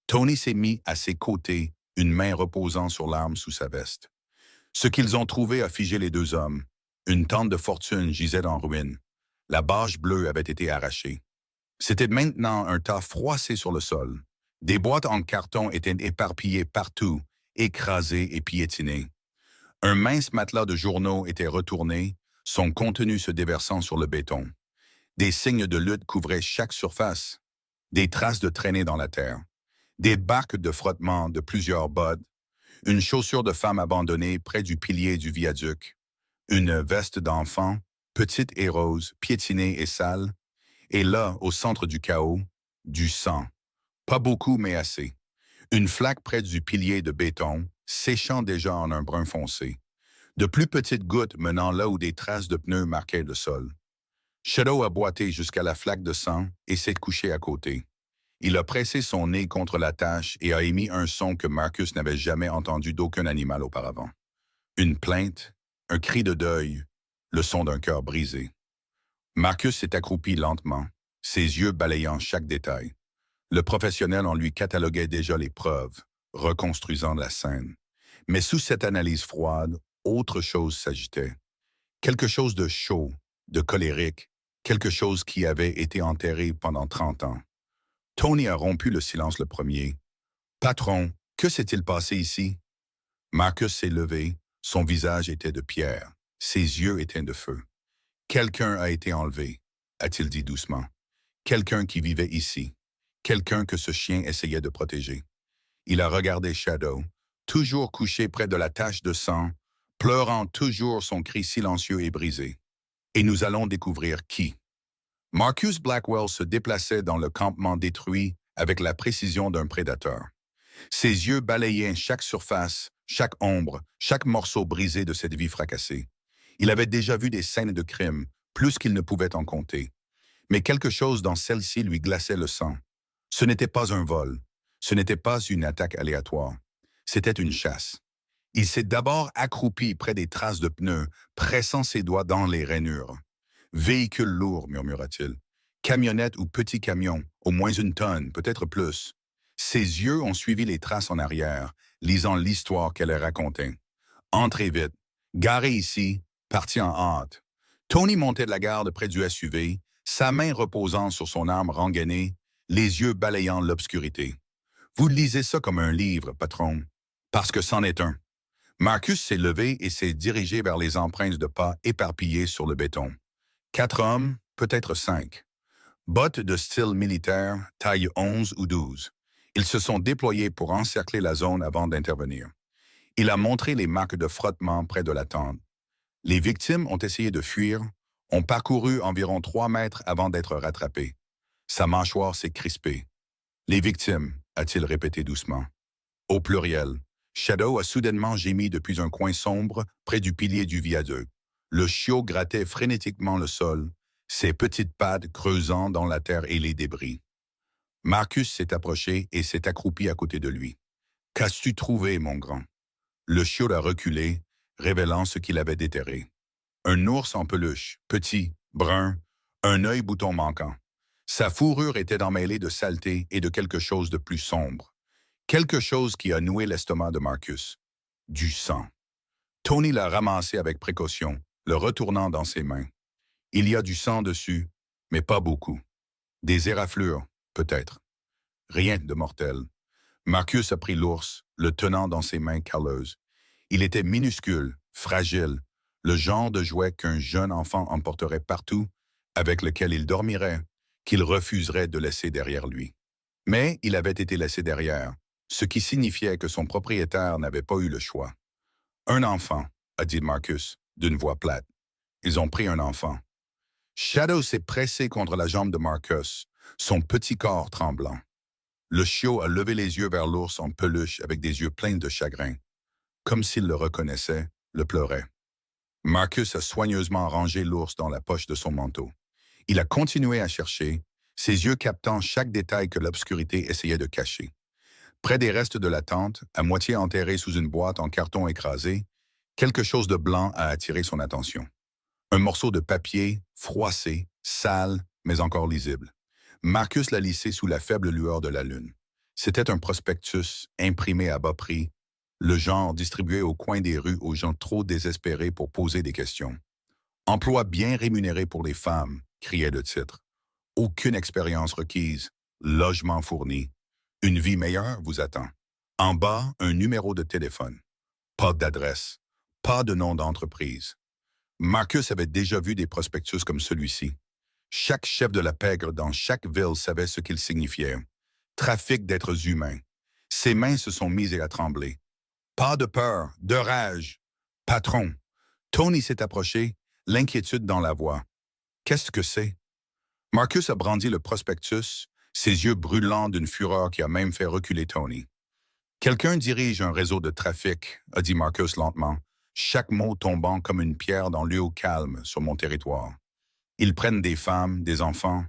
Tony s'est mis à ses côtés, une main reposant sur l'arme sous sa veste. Ce qu'ils ont trouvé a figé les deux hommes. Une tente de fortune gisait en ruine. La bâche bleue avait été arrachée. C'était maintenant un tas froissé sur le sol. Des boîtes en carton étaient éparpillées partout, écrasées et piétinées. Un mince matelas de journaux était retourné, son contenu se déversant sur le béton. Des signes de lutte couvraient chaque surface, des traces de traînées dans la terre, des marques de frottement de plusieurs bottes, une chaussure de femme abandonnée près du pilier du viaduc, une veste d'enfant, petite et rose, piétinée et sale, et là, au centre du chaos, du sang. Pas beaucoup, mais assez. Une flaque près du pilier de béton, séchant déjà en un brun foncé. De plus petites gouttes menant là où des traces de pneus marquaient le sol. Shadow a boité jusqu'à la flaque de sang et s'est couché à côté. Il a pressé son nez contre la tache et a émis un son que Marcus n'avait jamais entendu d'aucun animal auparavant. Une plainte, un cri de deuil, le son d'un cœur brisé. Marcus s'est accroupi lentement, ses yeux balayant chaque détail. Le professionnel en lui cataloguait déjà les preuves, reconstruisant la scène. Mais sous cette analyse froide, autre chose s'agitait. Quelque chose de chaud, de colérique, quelque chose qui avait été enterré pendant 30 ans. Tony a rompu le silence le premier. « Patron, que s'est-il passé ici? » Marcus s'est levé, son visage était de pierre, ses yeux étaient de feu. « Quelqu'un a été enlevé, » a-t-il dit doucement. « Quelqu'un qui vivait ici, quelqu'un que ce chien essayait de protéger. » Il a regardé Shadow, toujours couché près de la tache de sang, pleurant toujours son cri silencieux et brisé. Et nous allons découvrir qui. Marcus Blackwell se déplaçait dans le campement détruit avec la précision d'un prédateur. Ses yeux balayaient chaque surface, chaque ombre, chaque morceau brisé de cette vie fracassée. Il avait déjà vu des scènes de crime, plus qu'il ne pouvait en compter. Mais quelque chose dans celle-ci lui glaçait le sang. Ce n'était pas un vol, ce n'était pas une attaque aléatoire, c'était une chasse. Il s'est d'abord accroupi près des traces de pneus, pressant ses doigts dans les rainures. « Véhicule lourd », murmura-t-il. « Camionnette ou petit camion, au moins 1 tonne, peut-être plus. » Ses yeux ont suivi les traces en arrière, lisant l'histoire qu'elle racontait. « Entrez vite. Garé ici, parti en hâte. » Tony montait de la garde près du SUV, sa main reposant sur son arme rengainée, les yeux balayant l'obscurité. « Vous lisez ça comme un livre, patron. Parce que c'en est un. » Marcus s'est levé et s'est dirigé vers les empreintes de pas éparpillées sur le béton. 4 hommes, peut-être 5. Bottes de style militaire, taille 11 ou 12. Ils se sont déployés pour encercler la zone avant d'intervenir. Il a montré les marques de frottement près de la tente. Les victimes ont essayé de fuir, ont parcouru environ 3 mètres avant d'être rattrapés. Sa mâchoire s'est crispée. « Les victimes », a-t-il répété doucement. Au pluriel. Shadow a soudainement gémi depuis un coin sombre près du pilier du viaduc. Le chiot grattait frénétiquement le sol, ses petites pattes creusant dans la terre et les débris. Marcus s'est approché et s'est accroupi à côté de lui. « Qu'as-tu trouvé, mon grand? » Le chiot a reculé, révélant ce qu'il avait déterré. Un ours en peluche, petit, brun, un œil bouton manquant. Sa fourrure était emmêlée de saleté et de quelque chose de plus sombre. Quelque chose qui a noué l'estomac de Marcus. Du sang. Tony l'a ramassé avec précaution, le retournant dans ses mains. Il y a du sang dessus, mais pas beaucoup. Des éraflures, peut-être. Rien de mortel. Marcus a pris l'ours, le tenant dans ses mains calleuses. Il était minuscule, fragile, le genre de jouet qu'un jeune enfant emporterait partout, avec lequel il dormirait, qu'il refuserait de laisser derrière lui. Mais il avait été laissé derrière, ce qui signifiait que son propriétaire n'avait pas eu le choix. « Un enfant », a dit Marcus, d'une voix plate. Ils ont pris un enfant. Shadow s'est pressé contre la jambe de Marcus, son petit corps tremblant. Le chiot a levé les yeux vers l'ours en peluche avec des yeux pleins de chagrin. Comme s'il le reconnaissait, le pleurait. Marcus a soigneusement rangé l'ours dans la poche de son manteau. Il a continué à chercher, ses yeux captant chaque détail que l'obscurité essayait de cacher. Près des restes de la tente, à moitié enterrée sous une boîte en carton écrasé, quelque chose de blanc a attiré son attention. Un morceau de papier, froissé, sale, mais encore lisible. Marcus l'a lissé sous la faible lueur de la lune. C'était un prospectus, imprimé à bas prix, le genre distribué au coin des rues aux gens trop désespérés pour poser des questions. « Emploi bien rémunéré pour les femmes », criait le titre. Aucune expérience requise, logement fourni. Une vie meilleure vous attend. En bas, un numéro de téléphone. Pas d'adresse, pas de nom d'entreprise. Marcus avait déjà vu des prospectus comme celui-ci. Chaque chef de la pègre dans chaque ville savait ce qu'il signifiait. Trafic d'êtres humains. Ses mains se sont mises à trembler. Pas de peur, de rage. Patron. Tony s'est approché, l'inquiétude dans la voix. Qu'est-ce que c'est? Marcus a brandi le prospectus, ses yeux brûlants d'une fureur qui a même fait reculer Tony. Quelqu'un dirige un réseau de trafic, a dit Marcus lentement, chaque mot tombant comme une pierre dans l'eau calme sur mon territoire. Ils prennent des femmes, des enfants.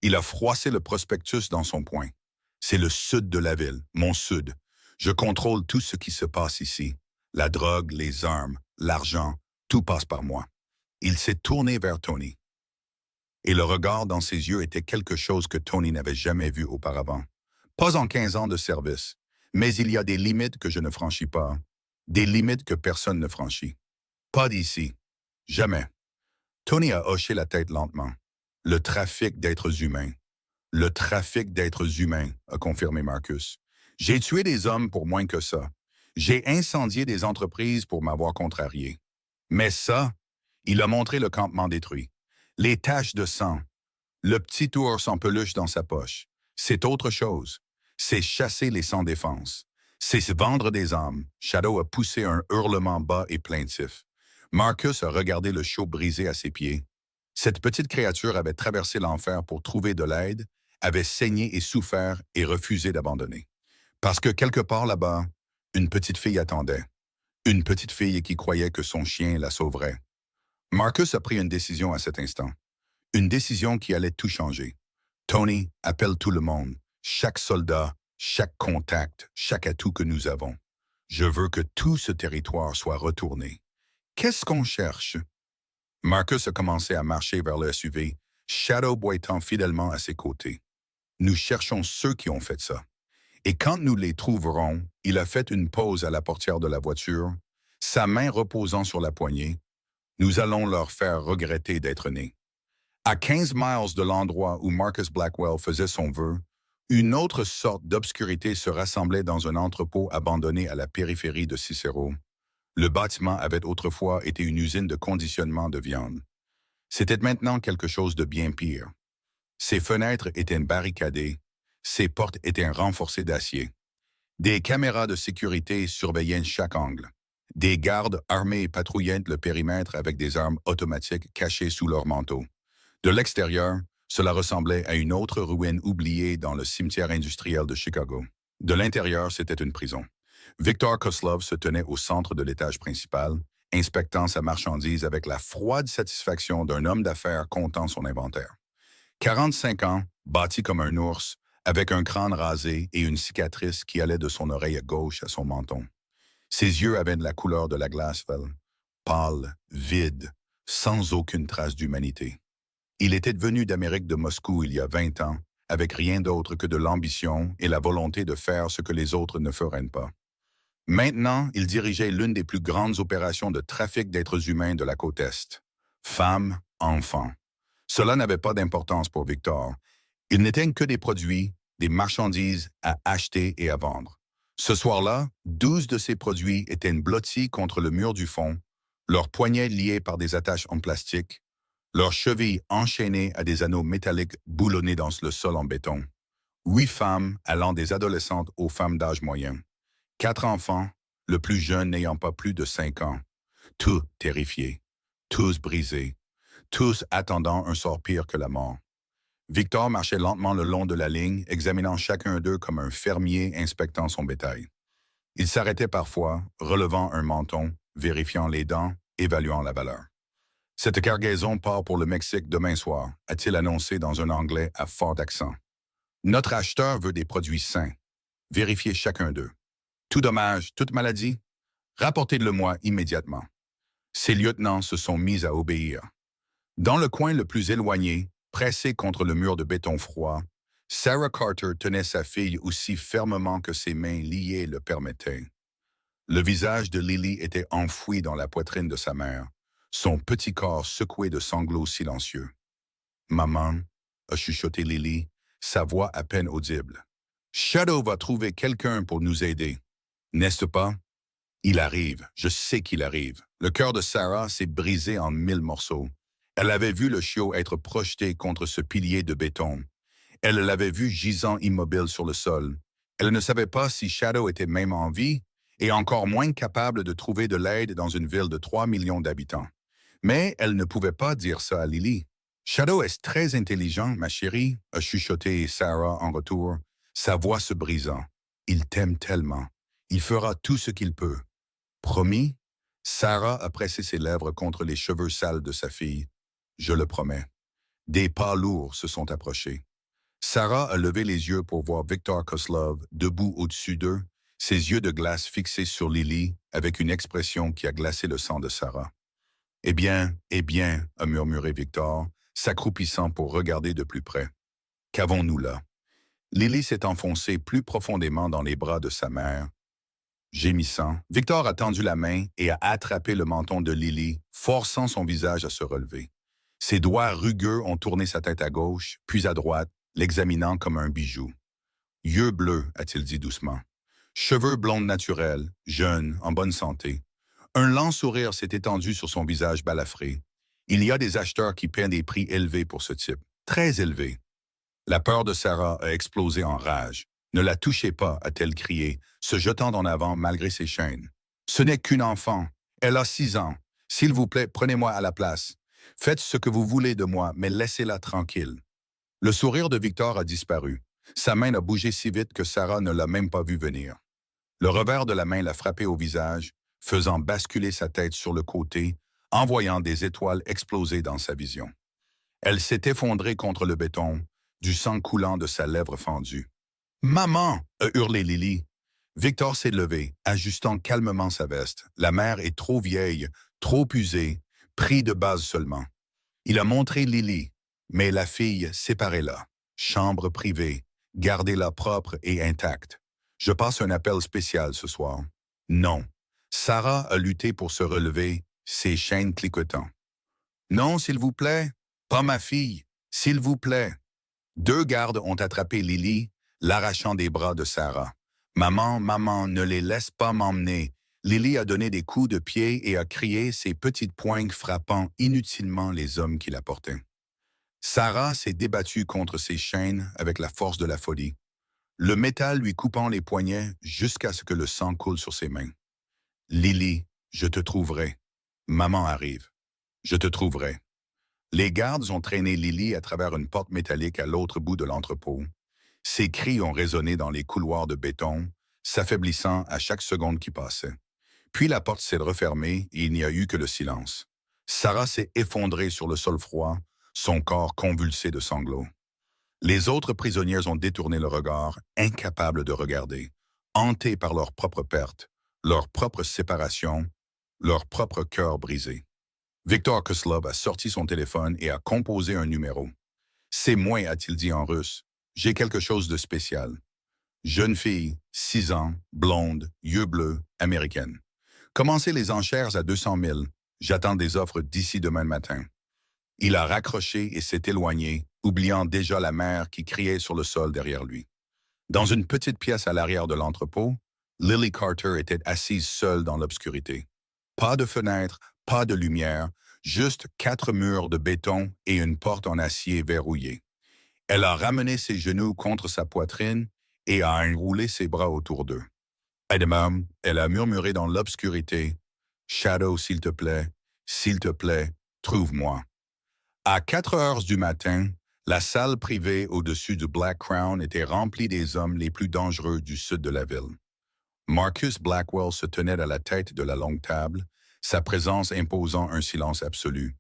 Il a froissé le prospectus dans son poing. C'est le sud de la ville, mon sud. Je contrôle tout ce qui se passe ici. La drogue, les armes, l'argent, tout passe par moi. Il s'est tourné vers Tony. Et le regard dans ses yeux était quelque chose que Tony n'avait jamais vu auparavant. Pas en 15 ans de service, mais il y a des limites que je ne franchis pas, des limites que personne ne franchit. Pas d'ici. Jamais. Tony a hoché la tête lentement. Le trafic d'êtres humains. Le trafic d'êtres humains, a confirmé Marcus. J'ai tué des hommes pour moins que ça. J'ai incendié des entreprises pour m'avoir contrarié. Mais ça, il a montré le campement détruit. Les taches de sang. Le petit ours en peluche dans sa poche. C'est autre chose. C'est chasser les sans-défense. C'est se vendre des âmes. Shadow a poussé un hurlement bas et plaintif. Marcus a regardé le show brisé à ses pieds. Cette petite créature avait traversé l'enfer pour trouver de l'aide, avait saigné et souffert et refusé d'abandonner. Parce que quelque part là-bas, une petite fille attendait. Une petite fille qui croyait que son chien la sauverait. Marcus a pris une décision à cet instant. Une décision qui allait tout changer. Tony, appelle tout le monde, chaque soldat, chaque contact, chaque atout que nous avons. Je veux que tout ce territoire soit retourné. Qu'est-ce qu'on cherche? Marcus a commencé à marcher vers le SUV, Shadow boitant fidèlement à ses côtés. Nous cherchons ceux qui ont fait ça. Et quand nous les trouverons, il a fait une pause à la portière de la voiture, sa main reposant sur la poignée. Nous allons leur faire regretter d'être nés. À 15 miles de l'endroit où Marcus Blackwell faisait son vœu, une autre sorte d'obscurité se rassemblait dans un entrepôt abandonné à la périphérie de Cicero. Le bâtiment avait autrefois été une usine de conditionnement de viande. C'était maintenant quelque chose de bien pire. Ses fenêtres étaient barricadées, ses portes étaient renforcées d'acier. Des caméras de sécurité surveillaient chaque angle. Des gardes armés patrouillaient le périmètre avec des armes automatiques cachées sous leur manteau. De l'extérieur, cela ressemblait à une autre ruine oubliée dans le cimetière industriel de Chicago. De l'intérieur, c'était une prison. Victor Koslov se tenait au centre de l'étage principal, inspectant sa marchandise avec la froide satisfaction d'un homme d'affaires comptant son inventaire. 45 ans, bâti comme un ours, avec un crâne rasé et une cicatrice qui allait de son oreille gauche à son menton. Ses yeux avaient de la couleur de la glace, pâle, vide, sans aucune trace d'humanité. Il était venu d'Amérique de Moscou il y a 20 ans, avec rien d'autre que de l'ambition et la volonté de faire ce que les autres ne feraient pas. Maintenant, il dirigeait l'une des plus grandes opérations de trafic d'êtres humains de la côte Est. Femmes, enfants. Cela n'avait pas d'importance pour Victor. Ils n'étaient que des produits, des marchandises à acheter et à vendre. Ce soir-là, 12 de ces produits étaient blottis contre le mur du fond, leurs poignets liés par des attaches en plastique, leurs chevilles enchaînées à des anneaux métalliques boulonnés dans le sol en béton. 8 femmes allant des adolescentes aux femmes d'âge moyen. 4 enfants, le plus jeune n'ayant pas plus de 5 ans. Tous terrifiés, tous brisés, tous attendant un sort pire que la mort. Victor marchait lentement le long de la ligne, examinant chacun d'eux comme un fermier inspectant son bétail. Il s'arrêtait parfois, relevant un menton, vérifiant les dents, évaluant la valeur. « Cette cargaison part pour le Mexique demain soir », a-t-il annoncé dans un anglais à fort accent. « Notre acheteur veut des produits sains. Vérifiez chacun d'eux. Tout dommage, toute maladie? Rapportez-le-moi immédiatement. » Ses lieutenants se sont mis à obéir. Dans le coin le plus éloigné, pressée contre le mur de béton froid, Sarah Carter tenait sa fille aussi fermement que ses mains liées le permettaient. Le visage de Lily était enfoui dans la poitrine de sa mère, son petit corps secoué de sanglots silencieux. « Maman, a chuchoté Lily, sa voix à peine audible. Shadow va trouver quelqu'un pour nous aider. N'est-ce pas? Il arrive, je sais qu'il arrive. Le cœur de Sarah s'est brisé en 1000 morceaux. Elle avait vu le chiot être projeté contre ce pilier de béton. Elle l'avait vu gisant immobile sur le sol. Elle ne savait pas si Shadow était même en vie et encore moins capable de trouver de l'aide dans une ville de 3 millions d'habitants. Mais elle ne pouvait pas dire ça à Lily. Shadow est très intelligent, ma chérie, a chuchoté Sarah en retour, sa voix se brisant. Il t'aime tellement. Il fera tout ce qu'il peut. Promis? Sarah a pressé ses lèvres contre les cheveux sales de sa fille. Je le promets. Des pas lourds se sont approchés. Sarah a levé les yeux pour voir Viktor Kozlov debout au-dessus d'eux, ses yeux de glace fixés sur Lily avec une expression qui a glacé le sang de Sarah. Eh bien, a murmuré Viktor, s'accroupissant pour regarder de plus près. Qu'avons-nous là? Lily s'est enfoncée plus profondément dans les bras de sa mère. Gémissant, Viktor a tendu la main et a attrapé le menton de Lily, forçant son visage à se relever. Ses doigts rugueux ont tourné sa tête à gauche, puis à droite, l'examinant comme un bijou. Yeux bleus, a-t-il dit doucement. Cheveux blonds naturels, jeunes, en bonne santé. Un lent sourire s'est étendu sur son visage balafré. Il y a des acheteurs qui paient des prix élevés pour ce type, très élevés. La peur de Sarah a explosé en rage. Ne la touchez pas, a-t-elle crié, se jetant en avant malgré ses chaînes. Ce n'est qu'une enfant. Elle a 6 ans. S'il vous plaît, prenez-moi à la place. Faites ce que vous voulez de moi, mais laissez-la tranquille. Le sourire de Victor a disparu. Sa main a bougé si vite que Sarah ne l'a même pas vu venir. Le revers de la main l'a frappé au visage, faisant basculer sa tête sur le côté, envoyant des étoiles exploser dans sa vision. Elle s'est effondrée contre le béton, du sang coulant de sa lèvre fendue. « Maman! » a hurlé Lily. Victor s'est levé, ajustant calmement sa veste. La mère est trop vieille, trop usée, pris de base seulement. Il a montré Lily, mais la fille, séparez-la. Chambre privée, gardez-la propre et intacte. Je passe un appel spécial ce soir. Non. Sarah a lutté pour se relever, ses chaînes cliquetant. Non, s'il vous plaît. Pas ma fille. S'il vous plaît. 2 gardes ont attrapé Lily, l'arrachant des bras de Sarah. Maman, maman, ne les laisse pas m'emmener. Lily a donné des coups de pied et a crié, ses petites poings frappant inutilement les hommes qui la portaient. Sarah s'est débattue contre ses chaînes avec la force de la folie, le métal lui coupant les poignets jusqu'à ce que le sang coule sur ses mains. Lily, je te trouverai. Maman arrive. Je te trouverai. Les gardes ont traîné Lily à travers une porte métallique à l'autre bout de l'entrepôt. Ses cris ont résonné dans les couloirs de béton, s'affaiblissant à chaque seconde qui passait. Puis la porte s'est refermée et il n'y a eu que le silence. Sarah s'est effondrée sur le sol froid, son corps convulsé de sanglots. Les autres prisonniers ont détourné le regard, incapables de regarder, hantés par leur propre perte, leur propre séparation, leur propre cœur brisé. Viktor Kozlov a sorti son téléphone et a composé un numéro. « C'est moi, a-t-il dit en russe. J'ai quelque chose de spécial. Jeune fille, 6 ans, blonde, yeux bleus, américaine. Commencez les enchères à 200 000. J'attends des offres d'ici demain matin. » Il a raccroché et s'est éloigné, oubliant déjà la mère qui criait sur le sol derrière lui. Dans une petite pièce à l'arrière de l'entrepôt, Lily Carter était assise seule dans l'obscurité. Pas de fenêtre, pas de lumière, juste 4 murs de béton et une porte en acier verrouillée. Elle a ramené ses genoux contre sa poitrine et a enroulé ses bras autour d'eux. « Edmond », elle a murmuré dans l'obscurité, « Shadow, s'il te plaît, trouve-moi. » À 4 heures du matin, la salle privée au-dessus du Black Crown était remplie des hommes les plus dangereux du sud de la ville. Marcus Blackwell se tenait à la tête de la longue table, sa présence imposant un silence absolu.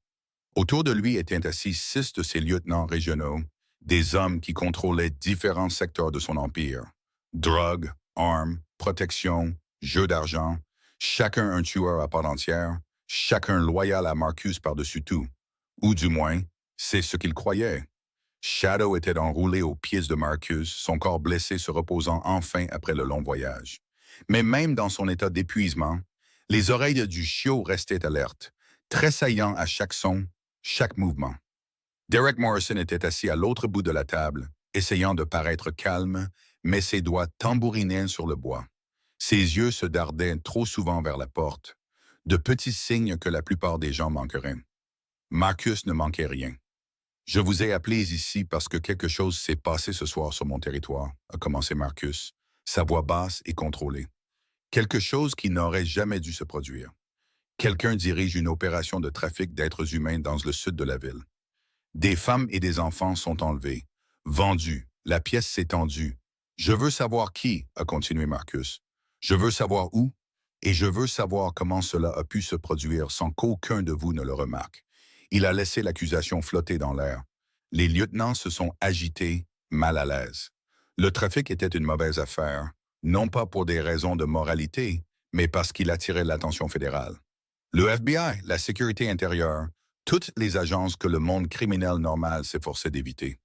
Autour de lui étaient assis 6 de ses lieutenants régionaux, des hommes qui contrôlaient différents secteurs de son empire. Drogue, armes, protection, jeux d'argent, chacun un tueur à part entière, chacun loyal à Marcus par-dessus tout. Ou du moins, c'est ce qu'il croyait. Shadow était enroulé aux pieds de Marcus, son corps blessé se reposant enfin après le long voyage. Mais même dans son état d'épuisement, les oreilles du chiot restaient alertes, tressaillant à chaque son, chaque mouvement. Derek Morrison était assis à l'autre bout de la table, essayant de paraître calme, mais ses doigts tambourinaient sur le bois. Ses yeux se dardaient trop souvent vers la porte, de petits signes que la plupart des gens manqueraient. Marcus ne manquait rien. Je vous ai appelés ici parce que quelque chose s'est passé ce soir sur mon territoire, a commencé Marcus, sa voix basse et contrôlée. Quelque chose qui n'aurait jamais dû se produire. Quelqu'un dirige une opération de trafic d'êtres humains dans le sud de la ville. Des femmes et des enfants sont enlevés, vendus, la pièce s'est tendue. Je veux savoir qui, a continué Marcus. Je veux savoir où, et je veux savoir comment cela a pu se produire sans qu'aucun de vous ne le remarque. Il a laissé l'accusation flotter dans l'air. Les lieutenants se sont agités, mal à l'aise. Le trafic était une mauvaise affaire, non pas pour des raisons de moralité, mais parce qu'il attirait l'attention fédérale. Le FBI, la sécurité intérieure, toutes les agences que le monde criminel normal s'efforçait d'éviter.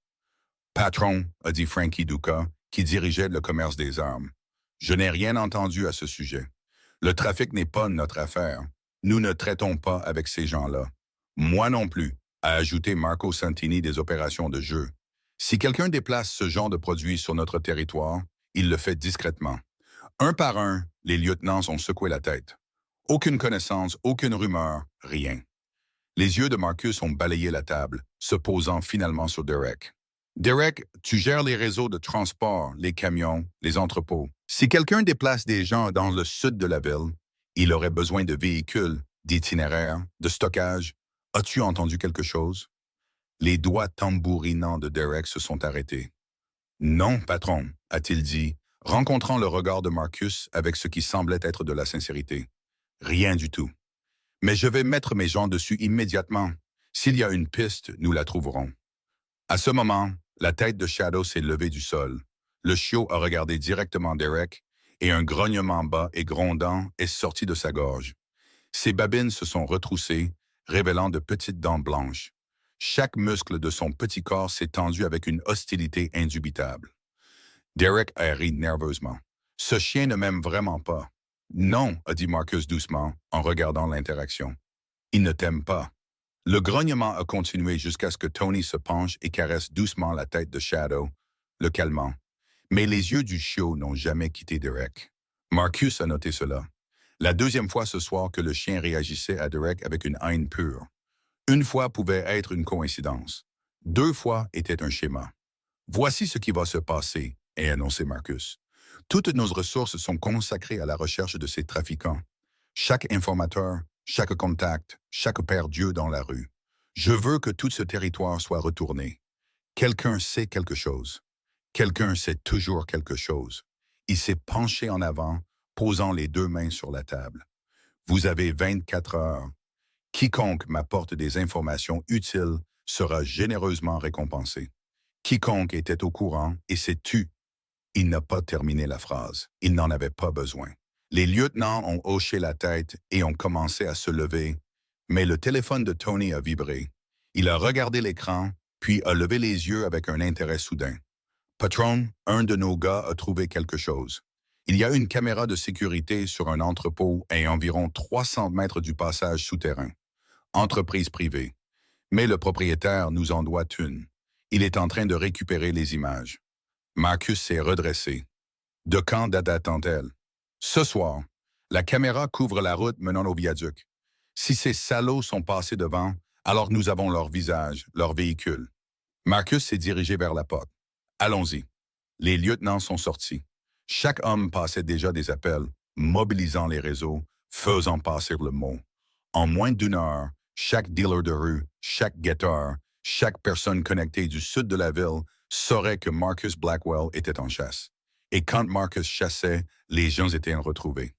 Patron, a dit Frankie Duca, qui dirigeait le commerce des armes. Je n'ai rien entendu à ce sujet. Le trafic n'est pas notre affaire. Nous ne traitons pas avec ces gens-là. Moi non plus, a ajouté Marco Santini des opérations de jeu. Si quelqu'un déplace ce genre de produit sur notre territoire, il le fait discrètement. Un par un, les lieutenants ont secoué la tête. Aucune connaissance, aucune rumeur, rien. Les yeux de Marcus ont balayé la table, se posant finalement sur Derek. Derek, tu gères les réseaux de transport, les camions, les entrepôts. Si quelqu'un déplace des gens dans le sud de la ville, il aurait besoin de véhicules, d'itinéraires, de stockage. As-tu entendu quelque chose? Les doigts tambourinants de Derek se sont arrêtés. Non, patron, a-t-il dit, rencontrant le regard de Marcus avec ce qui semblait être de la sincérité. Rien du tout. Mais je vais mettre mes gens dessus immédiatement. S'il y a une piste, nous la trouverons. À ce moment, la tête de Shadow s'est levée du sol. Le chiot a regardé directement Derek et un grognement bas et grondant est sorti de sa gorge. Ses babines se sont retroussées, révélant de petites dents blanches. Chaque muscle de son petit corps s'est tendu avec une hostilité indubitable. Derek a ri nerveusement. « Ce chien ne m'aime vraiment pas. »« Non, » a dit Marcus doucement, en regardant l'interaction. « Il ne t'aime pas. » Le grognement a continué jusqu'à ce que Tony se penche et caresse doucement la tête de Shadow, le calmant. Mais les yeux du chiot n'ont jamais quitté Derek. Marcus a noté cela. La deuxième fois ce soir que le chien réagissait à Derek avec une haine pure. Une fois pouvait être une coïncidence. 2 fois était un schéma. Voici ce qui va se passer, a annoncé Marcus. Toutes nos ressources sont consacrées à la recherche de ces trafiquants. Chaque informateur, chaque contact, chaque père-dieu dans la rue. Je veux que tout ce territoire soit retourné. Quelqu'un sait quelque chose. Quelqu'un sait toujours quelque chose. Il s'est penché en avant, posant les 2 mains sur la table. Vous avez 24 heures. Quiconque m'apporte des informations utiles sera généreusement récompensé. Quiconque était au courant et s'est tu. Il n'a pas terminé la phrase. Il n'en avait pas besoin. Les lieutenants ont hoché la tête et ont commencé à se lever, mais le téléphone de Tony a vibré. Il a regardé l'écran, puis a levé les yeux avec un intérêt soudain. Patron, un de nos gars a trouvé quelque chose. Il y a une caméra de sécurité sur un entrepôt à environ 300 mètres du passage souterrain. Entreprise privée. Mais le propriétaire nous en doit une. Il est en train de récupérer les images. Marcus s'est redressé. De quand date-t-elle? Ce soir, la caméra couvre la route menant au viaduc. Si ces salauds sont passés devant, alors nous avons leur visage, leur véhicule. Marcus s'est dirigé vers la porte. Allons-y. Les lieutenants sont sortis. Chaque homme passait déjà des appels, mobilisant les réseaux, faisant passer le mot. En moins d'1 heure, chaque dealer de rue, chaque guetteur, chaque personne connectée du sud de la ville saurait que Marcus Blackwell était en chasse. Et quand Marcus chassait, les gens étaient retrouvés.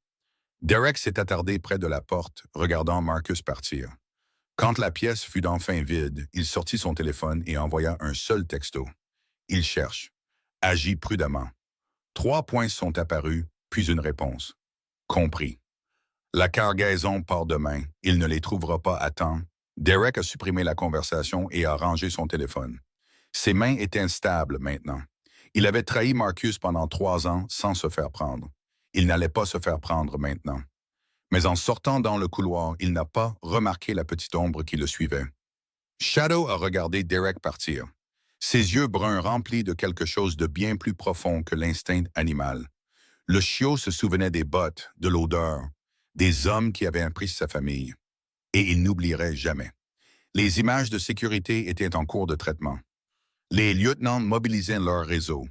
Derek s'est attardé près de la porte, regardant Marcus partir. Quand la pièce fut enfin vide, il sortit son téléphone et envoya un seul texto. Il cherche. Agis prudemment. 3 points sont apparus, puis une réponse. Compris. La cargaison part demain. Il ne les trouvera pas à temps. Derek a supprimé la conversation et a rangé son téléphone. Ses mains étaient instables maintenant. Il avait trahi Marcus pendant 3 ans sans se faire prendre. Il n'allait pas se faire prendre maintenant. Mais en sortant dans le couloir, il n'a pas remarqué la petite ombre qui le suivait. Shadow a regardé Derek partir. Ses yeux bruns remplis de quelque chose de bien plus profond que l'instinct animal. Le chiot se souvenait des bottes, de l'odeur, des hommes qui avaient appris sa famille. Et il n'oublierait jamais. Les images de sécurité étaient en cours de traitement. Les lieutenants mobilisaient leur réseau.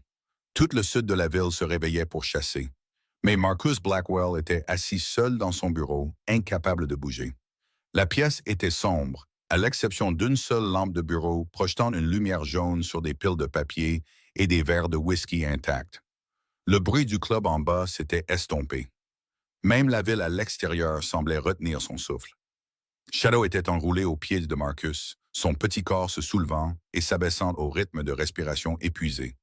Tout le sud de la ville se réveillait pour chasser. Mais Marcus Blackwell était assis seul dans son bureau, incapable de bouger. La pièce était sombre, à l'exception d'une seule lampe de bureau projetant une lumière jaune sur des piles de papier et des verres de whisky intacts. Le bruit du club en bas s'était estompé. Même la ville à l'extérieur semblait retenir son souffle. Shadow était enroulé aux pieds de Marcus, son petit corps se soulevant et s'abaissant au rythme de respiration épuisée.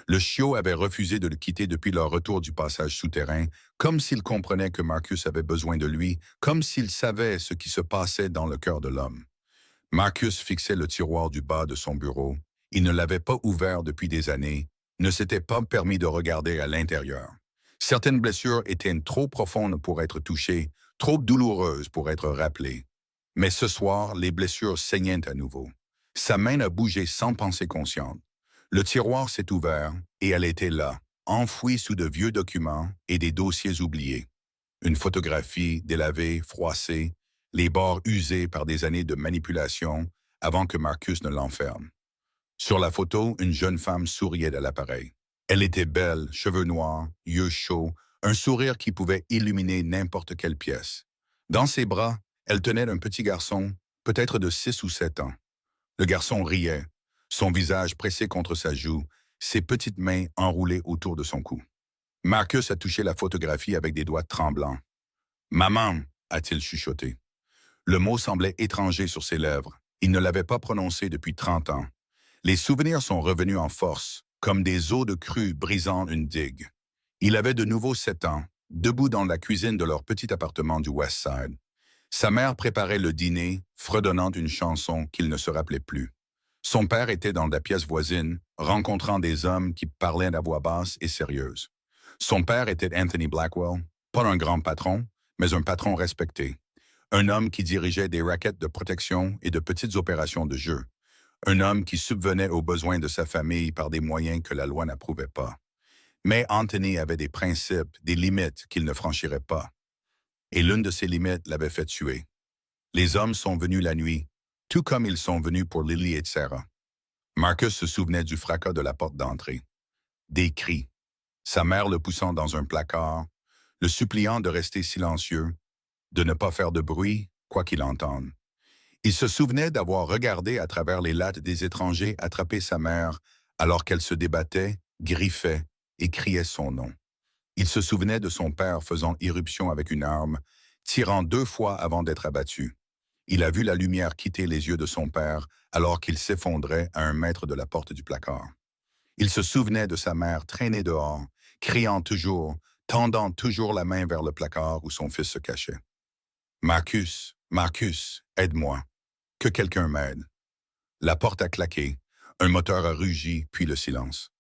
Le chiot avait refusé de le quitter depuis leur retour du passage souterrain, comme s'il comprenait que Marcus avait besoin de lui, comme s'il savait ce qui se passait dans le cœur de l'homme. Marcus fixait le tiroir du bas de son bureau. Il ne l'avait pas ouvert depuis des années, ne s'était pas permis de regarder à l'intérieur. Certaines blessures étaient trop profondes pour être touchées, trop douloureuses pour être rappelées. Mais ce soir, les blessures saignaient à nouveau. Sa main a bougé sans pensée consciente. Le tiroir s'est ouvert et elle était là, enfouie sous de vieux documents et des dossiers oubliés. Une photographie délavée, froissée, les bords usés par des années de manipulation avant que Marcus ne l'enferme. Sur la photo, une jeune femme souriait à l'appareil. Elle était belle, cheveux noirs, yeux chauds, un sourire qui pouvait illuminer n'importe quelle pièce. Dans ses bras, elle tenait un petit garçon, peut-être de 6 ou 7 ans. Le garçon riait, son visage pressé contre sa joue, ses petites mains enroulées autour de son cou. Marcus a touché la photographie avec des doigts tremblants. « Maman » a-t-il chuchoté. Le mot semblait étranger sur ses lèvres. Il ne l'avait pas prononcé depuis 30 ans. Les souvenirs sont revenus en force, comme des eaux de crue brisant une digue. Il avait de nouveau 7 ans, debout dans la cuisine de leur petit appartement du West Side. Sa mère préparait le dîner, fredonnant une chanson qu'il ne se rappelait plus. Son père était dans la pièce voisine, rencontrant des hommes qui parlaient à voix basse et sérieuse. Son père était Anthony Blackwell, pas un grand patron, mais un patron respecté. Un homme qui dirigeait des rackets de protection et de petites opérations de jeu. Un homme qui subvenait aux besoins de sa famille par des moyens que la loi n'approuvait pas. Mais Anthony avait des principes, des limites qu'il ne franchirait pas. Et l'une de ces limites l'avait fait tuer. Les hommes sont venus la nuit, tout comme ils sont venus pour Lily et Sarah. Marcus se souvenait du fracas de la porte d'entrée. Des cris. Sa mère le poussant dans un placard, le suppliant de rester silencieux, de ne pas faire de bruit, quoi qu'il entende. Il se souvenait d'avoir regardé à travers les lattes des étrangers attraper sa mère alors qu'elle se débattait, griffait et criait son nom. Il se souvenait de son père faisant irruption avec une arme, tirant 2 fois avant d'être abattu. Il a vu la lumière quitter les yeux de son père alors qu'il s'effondrait à 1 mètre de la porte du placard. Il se souvenait de sa mère traînée dehors, criant toujours, tendant toujours la main vers le placard où son fils se cachait. « Marcus, Marcus, aide-moi. Que quelqu'un m'aide. » La porte a claqué, un moteur a rugi, puis le silence.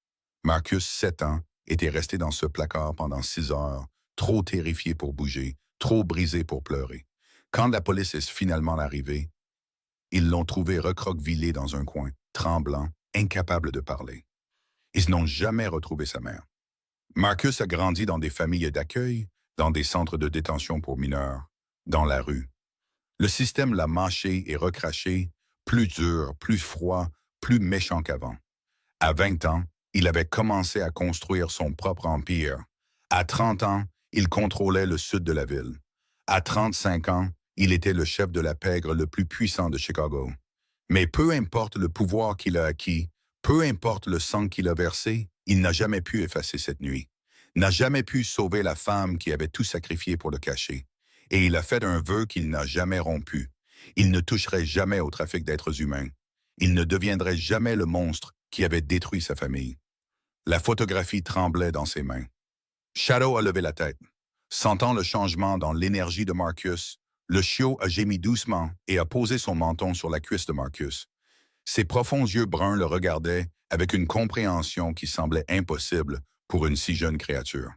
Marcus, 7 ans, était resté dans ce placard pendant 6 heures, trop terrifié pour bouger, trop brisé pour pleurer. Quand la police est finalement arrivée, ils l'ont trouvé recroquevillé dans un coin, tremblant, incapable de parler. Ils n'ont jamais retrouvé sa mère. Marcus a grandi dans des familles d'accueil, dans des centres de détention pour mineurs, dans la rue. Le système l'a mâché et recraché, plus dur, plus froid, plus méchant qu'avant. À 20 ans, il avait commencé à construire son propre empire. À 30 ans, il contrôlait le sud de la ville. À 35 ans, il était le chef de la pègre le plus puissant de Chicago. Mais peu importe le pouvoir qu'il a acquis, peu importe le sang qu'il a versé, il n'a jamais pu effacer cette nuit. N'a jamais pu sauver la femme qui avait tout sacrifié pour le cacher. Et il a fait un vœu qu'il n'a jamais rompu. Il ne toucherait jamais au trafic d'êtres humains. Il ne deviendrait jamais le monstre qui avait détruit sa famille. La photographie tremblait dans ses mains. Shadow a levé la tête. Sentant le changement dans l'énergie de Marcus, le chiot a gémi doucement et a posé son menton sur la cuisse de Marcus. Ses profonds yeux bruns le regardaient avec une compréhension qui semblait impossible pour une si jeune créature.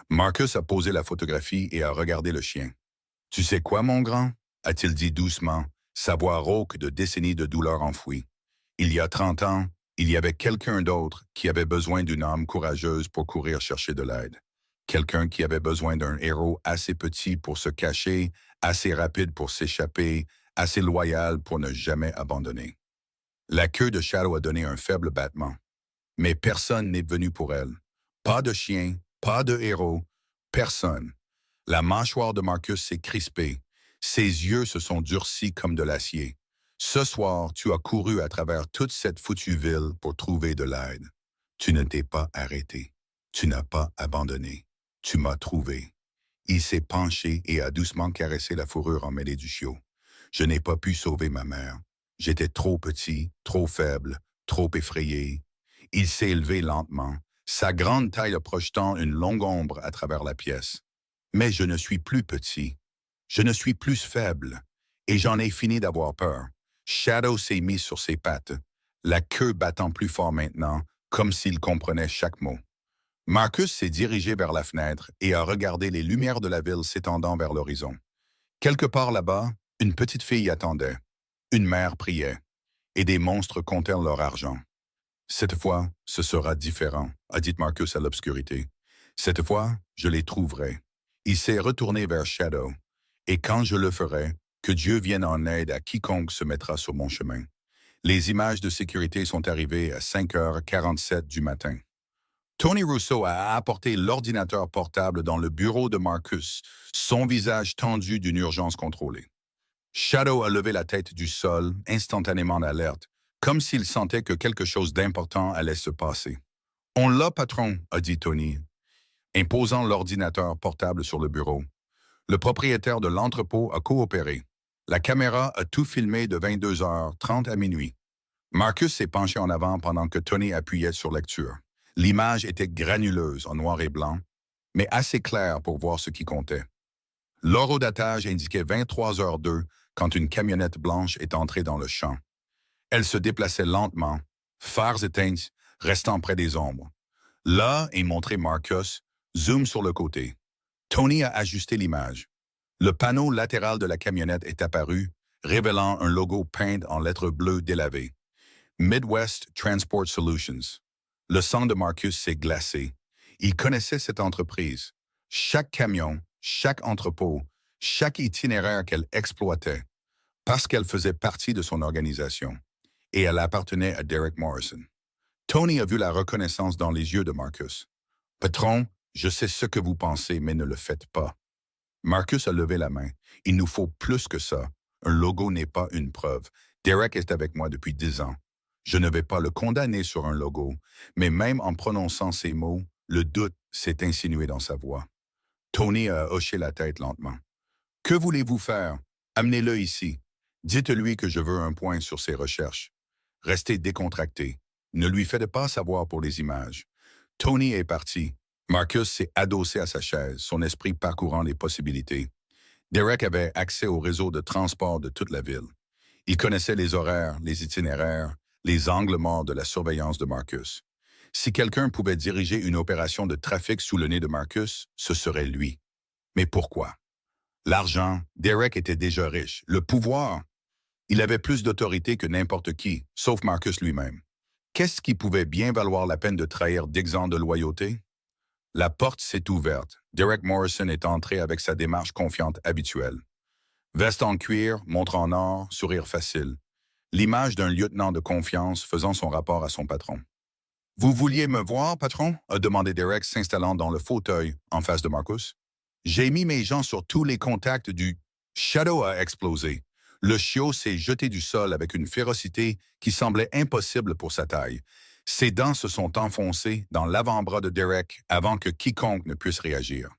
Marcus a posé la photographie et a regardé le chien. « Tu sais quoi, mon grand ?» a-t-il dit doucement, sa voix rauque de décennies de douleur enfouie. Il y a 30 ans, il y avait quelqu'un d'autre qui avait besoin d'une âme courageuse pour courir chercher de l'aide. Quelqu'un qui avait besoin d'un héros assez petit pour se cacher, assez rapide pour s'échapper, assez loyal pour ne jamais abandonner. La queue de Shadow a donné un faible battement. Mais personne n'est venu pour elle. Pas de chien, pas de héros, personne. La mâchoire de Marcus s'est crispée. Ses yeux se sont durcis comme de l'acier. Ce soir, tu as couru à travers toute cette foutue ville pour trouver de l'aide. Tu ne t'es pas arrêté. Tu n'as pas abandonné. Tu m'as trouvé. Il s'est penché et a doucement caressé la fourrure emmêlée du chiot. Je n'ai pas pu sauver ma mère. J'étais trop petit, trop faible, trop effrayé. Il s'est élevé lentement, sa grande taille projetant une longue ombre à travers la pièce. Mais je ne suis plus petit. Je ne suis plus faible. Et j'en ai fini d'avoir peur. Shadow s'est mis sur ses pattes, la queue battant plus fort maintenant, comme s'il comprenait chaque mot. Marcus s'est dirigé vers la fenêtre et a regardé les lumières de la ville s'étendant vers l'horizon. Quelque part là-bas, une petite fille attendait. Une mère priait. Et des monstres comptèrent leur argent. Cette fois, ce sera différent, a dit Marcus à l'obscurité. Cette fois, je les trouverai. Il s'est retourné vers Shadow. Et quand je le ferai, que Dieu vienne en aide à quiconque se mettra sur mon chemin. Les images de sécurité sont arrivées à 5h47 du matin. Tony Russo a apporté l'ordinateur portable dans le bureau de Marcus, son visage tendu d'une urgence contrôlée. Shadow a levé la tête du sol, instantanément alerte, comme s'il sentait que quelque chose d'important allait se passer. « On l'a, patron », a dit Tony, imposant l'ordinateur portable sur le bureau. Le propriétaire de l'entrepôt a coopéré. La caméra a tout filmé de 22h30 à minuit. Marcus s'est penché en avant pendant que Tony appuyait sur lecture. L'image était granuleuse en noir et blanc, mais assez claire pour voir ce qui comptait. L'horodatage indiquait 23h02 quand une camionnette blanche est entrée dans le champ. Elle se déplaçait lentement, phares éteints, restant près des ombres. Là est montré Marcus, zoom sur le côté. Tony a ajusté l'image. Le panneau latéral de la camionnette est apparu, révélant un logo peint en lettres bleues délavées. Midwest Transport Solutions. Le sang de Marcus s'est glacé. Il connaissait cette entreprise. Chaque camion, chaque entrepôt, chaque itinéraire qu'elle exploitait, parce qu'elle faisait partie de son organisation. Et elle appartenait à Derek Morrison. Tony a vu la reconnaissance dans les yeux de Marcus. « Patron, je sais ce que vous pensez, mais ne le faites pas. » Marcus a levé la main. « Il nous faut plus que ça. Un logo n'est pas une preuve. Derek est avec moi depuis 10 ans. Je ne vais pas le condamner sur un logo, mais même en prononçant ces mots, le doute s'est insinué dans sa voix. » Tony a hoché la tête lentement. « Que voulez-vous faire? Amenez-le ici. Dites-lui que je veux un point sur ses recherches. Restez décontracté. Ne lui faites pas savoir pour les images. » Tony est parti. Marcus s'est adossé à sa chaise, son esprit parcourant les possibilités. Derek avait accès au réseau de transport de toute la ville. Il connaissait les horaires, les itinéraires, les angles morts de la surveillance de Marcus. Si quelqu'un pouvait diriger une opération de trafic sous le nez de Marcus, ce serait lui. Mais pourquoi? L'argent, Derek était déjà riche. Le pouvoir, il avait plus d'autorité que n'importe qui, sauf Marcus lui-même. Qu'est-ce qui pouvait bien valoir la peine de trahir d'exemple de loyauté? La porte s'est ouverte. Derek Morrison est entré avec sa démarche confiante habituelle. Veste en cuir, montre en or, sourire facile. L'image d'un lieutenant de confiance faisant son rapport à son patron. « Vous vouliez me voir, patron? » a demandé Derek s'installant dans le fauteuil en face de Marcus. « J'ai mis mes gens sur tous les contacts du... » Shadow a explosé. Le chiot s'est jeté du sol avec une férocité qui semblait impossible pour sa taille. Ses dents se sont enfoncées dans l'avant-bras de Derek avant que quiconque ne puisse réagir.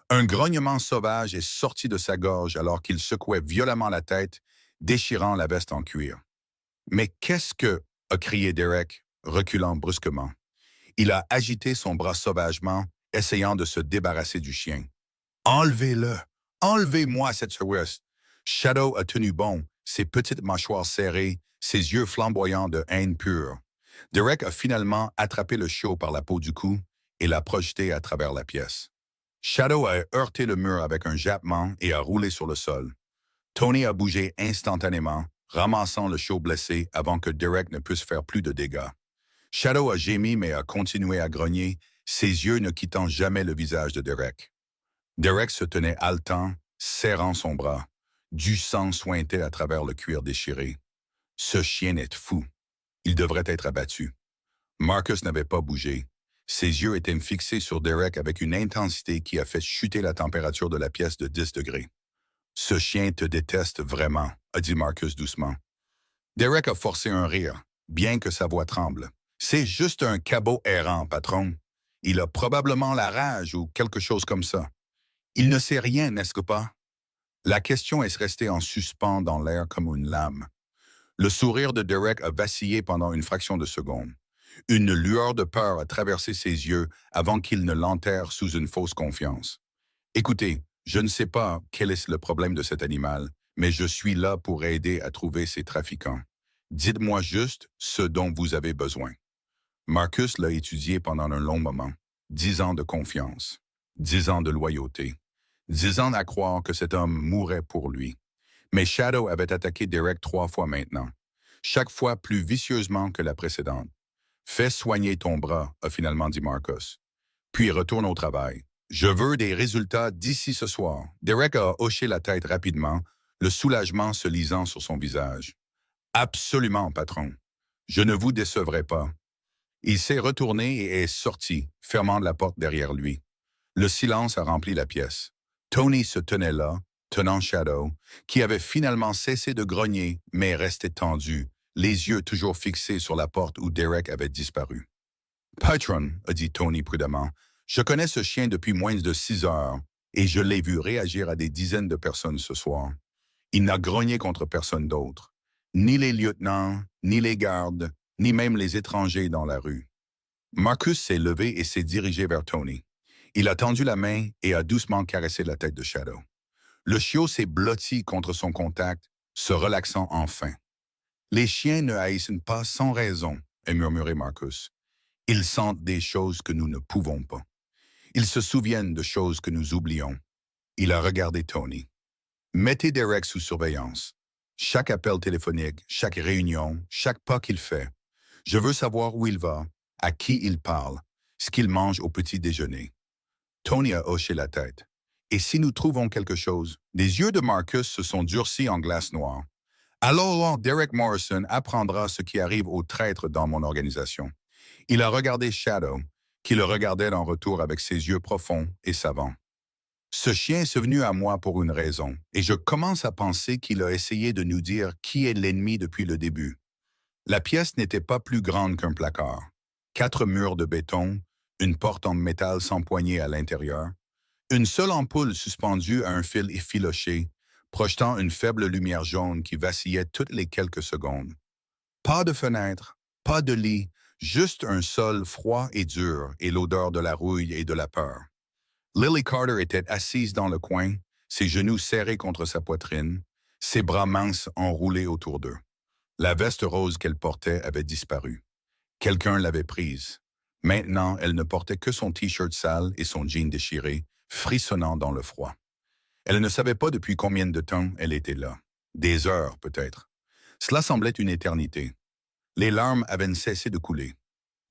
Un grognement sauvage est sorti de sa gorge alors qu'il secouait violemment la tête, déchirant la veste en cuir. « Mais qu'est-ce que... » a crié Derek, reculant brusquement. Il a agité son bras sauvagement, essayant de se débarrasser du chien. « Enlevez-le! Enlevez-moi cette service! » Shadow a tenu bon, ses petites mâchoires serrées, ses yeux flamboyants de haine pure. Derek a finalement attrapé le chiot par la peau du cou et l'a projeté à travers la pièce. Shadow a heurté le mur avec un jappement et a roulé sur le sol. Tony a bougé instantanément, ramassant le show blessé avant que Derek ne puisse faire plus de dégâts. Shadow a gémi mais a continué à grogner, ses yeux ne quittant jamais le visage de Derek. Derek se tenait haletant, serrant son bras. Du sang suintait à travers le cuir déchiré. Ce chien est fou. Il devrait être abattu. Marcus n'avait pas bougé. Ses yeux étaient fixés sur Derek avec une intensité qui a fait chuter la température de la pièce de 10 degrés. « Ce chien te déteste vraiment », a dit Marcus doucement. Derek a forcé un rire, bien que sa voix tremble. « C'est juste un cabot errant, patron. Il a probablement la rage ou quelque chose comme ça. Il ne sait rien, n'est-ce pas? » La question est restée en suspens dans l'air comme une lame. Le sourire de Derek a vacillé pendant une fraction de seconde. Une lueur de peur a traversé ses yeux avant qu'il ne l'enterre sous une fausse confiance. « Écoutez, je ne sais pas quel est le problème de cet animal, mais je suis là pour aider à trouver ces trafiquants. Dites-moi juste ce dont vous avez besoin. » Marcus l'a étudié pendant un long moment. 10 ans de confiance, 10 ans de loyauté, 10 ans à croire que cet homme mourrait pour lui. Mais Shadow avait attaqué Derek 3 fois maintenant, chaque fois plus vicieusement que la précédente. « Fais soigner ton bras », a finalement dit Marcus. Puis retourne au travail. « Je veux des résultats d'ici ce soir. » Derek a hoché la tête rapidement, le soulagement se lisant sur son visage. « Absolument, patron. Je ne vous décevrai pas. » Il s'est retourné et est sorti, fermant la porte derrière lui. Le silence a rempli la pièce. Tony se tenait là, tenant Shadow, qui avait finalement cessé de grogner, mais restait tendu, les yeux toujours fixés sur la porte où Derek avait disparu. « Patron, » a dit Tony prudemment, « je connais ce chien depuis moins de 6 heures, et je l'ai vu réagir à des dizaines de personnes ce soir. Il n'a grogné contre personne d'autre, ni les lieutenants, ni les gardes, ni même les étrangers dans la rue. » Marcus s'est levé et s'est dirigé vers Tony. Il a tendu la main et a doucement caressé la tête de Shadow. Le chiot s'est blotti contre son contact, se relaxant enfin. « Les chiens ne haïssent pas sans raison, » a murmuré Marcus. « Ils sentent des choses que nous ne pouvons pas. Ils se souviennent de choses que nous oublions. » Il a regardé Tony. « Mettez Derek sous surveillance. Chaque appel téléphonique, chaque réunion, chaque pas qu'il fait. Je veux savoir où il va, à qui il parle, ce qu'il mange au petit déjeuner. » Tony a hoché la tête. « Et si nous trouvons quelque chose? » Les yeux de Marcus se sont durcis en glace noire. « Alors Derek Morrison apprendra ce qui arrive aux traîtres dans mon organisation. » Il a regardé Shadow, qui le regardait en retour avec ses yeux profonds et savants. « Ce chien est venu à moi pour une raison, et je commence à penser qu'il a essayé de nous dire qui est l'ennemi depuis le début. » La pièce n'était pas plus grande qu'un placard. 4 murs de béton, une porte en métal sans poignée à l'intérieur, une seule ampoule suspendue à un fil effiloché, projetant une faible lumière jaune qui vacillait toutes les quelques secondes. Pas de fenêtre, pas de lit, juste un sol froid et dur et l'odeur de la rouille et de la peur. Lily Carter était assise dans le coin, ses genoux serrés contre sa poitrine, ses bras minces enroulés autour d'eux. La veste rose qu'elle portait avait disparu. Quelqu'un l'avait prise. Maintenant, elle ne portait que son t-shirt sale et son jean déchiré, frissonnant dans le froid. Elle ne savait pas depuis combien de temps elle était là. Des heures, peut-être. Cela semblait une éternité. Les larmes avaient cessé de couler.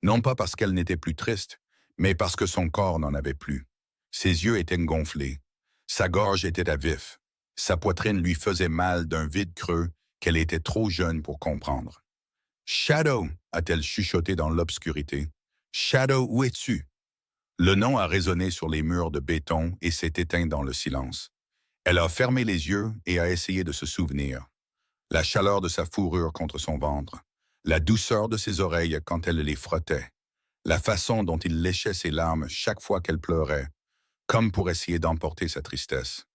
Non pas parce qu'elle n'était plus triste, mais parce que son corps n'en avait plus. Ses yeux étaient gonflés. Sa gorge était à vif. Sa poitrine lui faisait mal d'un vide creux qu'elle était trop jeune pour comprendre. « Shadow » a-t-elle chuchoté dans l'obscurité. « Shadow, où es-tu? » Le nom a résonné sur les murs de béton et s'est éteint dans le silence. Elle a fermé les yeux et a essayé de se souvenir. La chaleur de sa fourrure contre son ventre, la douceur de ses oreilles quand elle les frottait, la façon dont il léchait ses larmes chaque fois qu'elle pleurait, comme pour essayer d'emporter sa tristesse.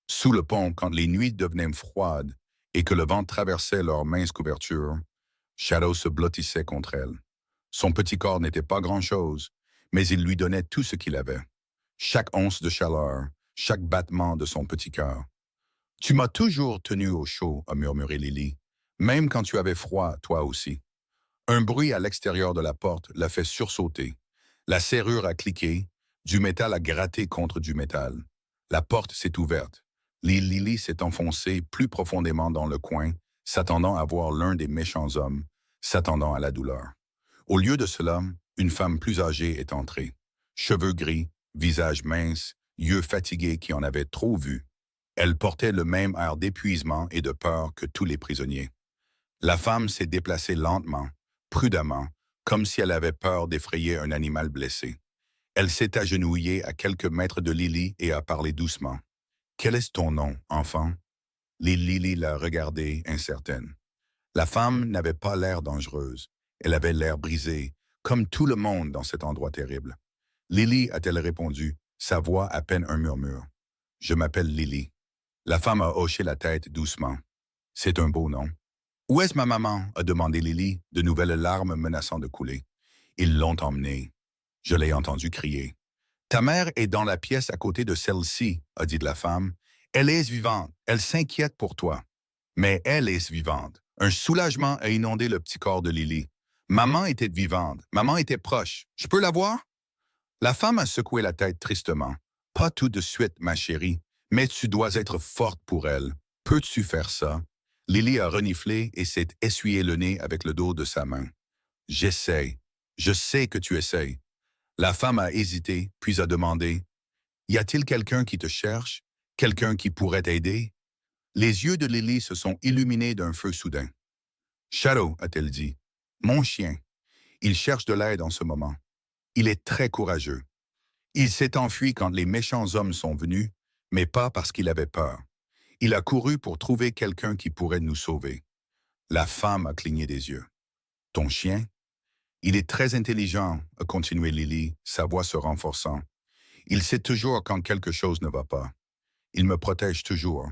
Sous le pont, quand les nuits devenaient froides et que le vent traversait leurs minces couvertures, Shadow se blottissait contre elle. Son petit corps n'était pas grand-chose, mais il lui donnait tout ce qu'il avait. Chaque once de chaleur, chaque battement de son petit cœur. « Tu m'as toujours tenu au chaud », a murmuré Lily, « même quand tu avais froid, toi aussi. » Un bruit à l'extérieur de la porte l'a fait sursauter. La serrure a cliqué, du métal a gratté contre du métal. La porte s'est ouverte. Lily s'est enfoncée plus profondément dans le coin, s'attendant à voir l'un des méchants hommes, s'attendant à la douleur. Au lieu de cela, une femme plus âgée est entrée. Cheveux gris, visage mince, yeux fatigués qui en avaient trop vu. Elle portait le même air d'épuisement et de peur que tous les prisonniers. La femme s'est déplacée lentement, prudemment, comme si elle avait peur d'effrayer un animal blessé. Elle s'est agenouillée à quelques mètres de Lily et a parlé doucement. « Quel est ton nom, enfant? » Lily l'a regardée, incertaine. La femme n'avait pas l'air dangereuse. Elle avait l'air brisée, comme tout le monde dans cet endroit terrible. Lily a-t-elle répondu, sa voix à peine un murmure. « Je m'appelle Lily. » La femme a hoché la tête doucement. « C'est un beau nom. »« Où est-ce ma maman? » a demandé Lily, de nouvelles larmes menaçant de couler. « Ils l'ont emmenée. » Je l'ai entendu crier. « Ta mère est dans la pièce à côté de celle-ci, » a dit la femme. « Elle est vivante. Elle s'inquiète pour toi. » Mais elle est vivante. Un soulagement a inondé le petit corps de Lily. Maman était vivante. Maman était proche. Je peux la voir? La femme a secoué la tête tristement. « Pas tout de suite, ma chérie, mais tu dois être forte pour elle. Peux-tu faire ça? » Lily a reniflé et s'est essuyé le nez avec le dos de sa main. « J'essaie. Je sais que tu essaies. » La femme a hésité, puis a demandé, « Y a-t-il quelqu'un qui te cherche? Quelqu'un qui pourrait t'aider? » Les yeux de Lily se sont illuminés d'un feu soudain. « Shadow, a-t-elle dit, mon chien. Il cherche de l'aide en ce moment. Il est très courageux. Il s'est enfui quand les méchants hommes sont venus, mais pas parce qu'il avait peur. Il a couru pour trouver quelqu'un qui pourrait nous sauver. » La femme a cligné des yeux. « Ton chien? » « Il est très intelligent, » a continué Lily, sa voix se renforçant. « Il sait toujours quand quelque chose ne va pas. Il me protège toujours.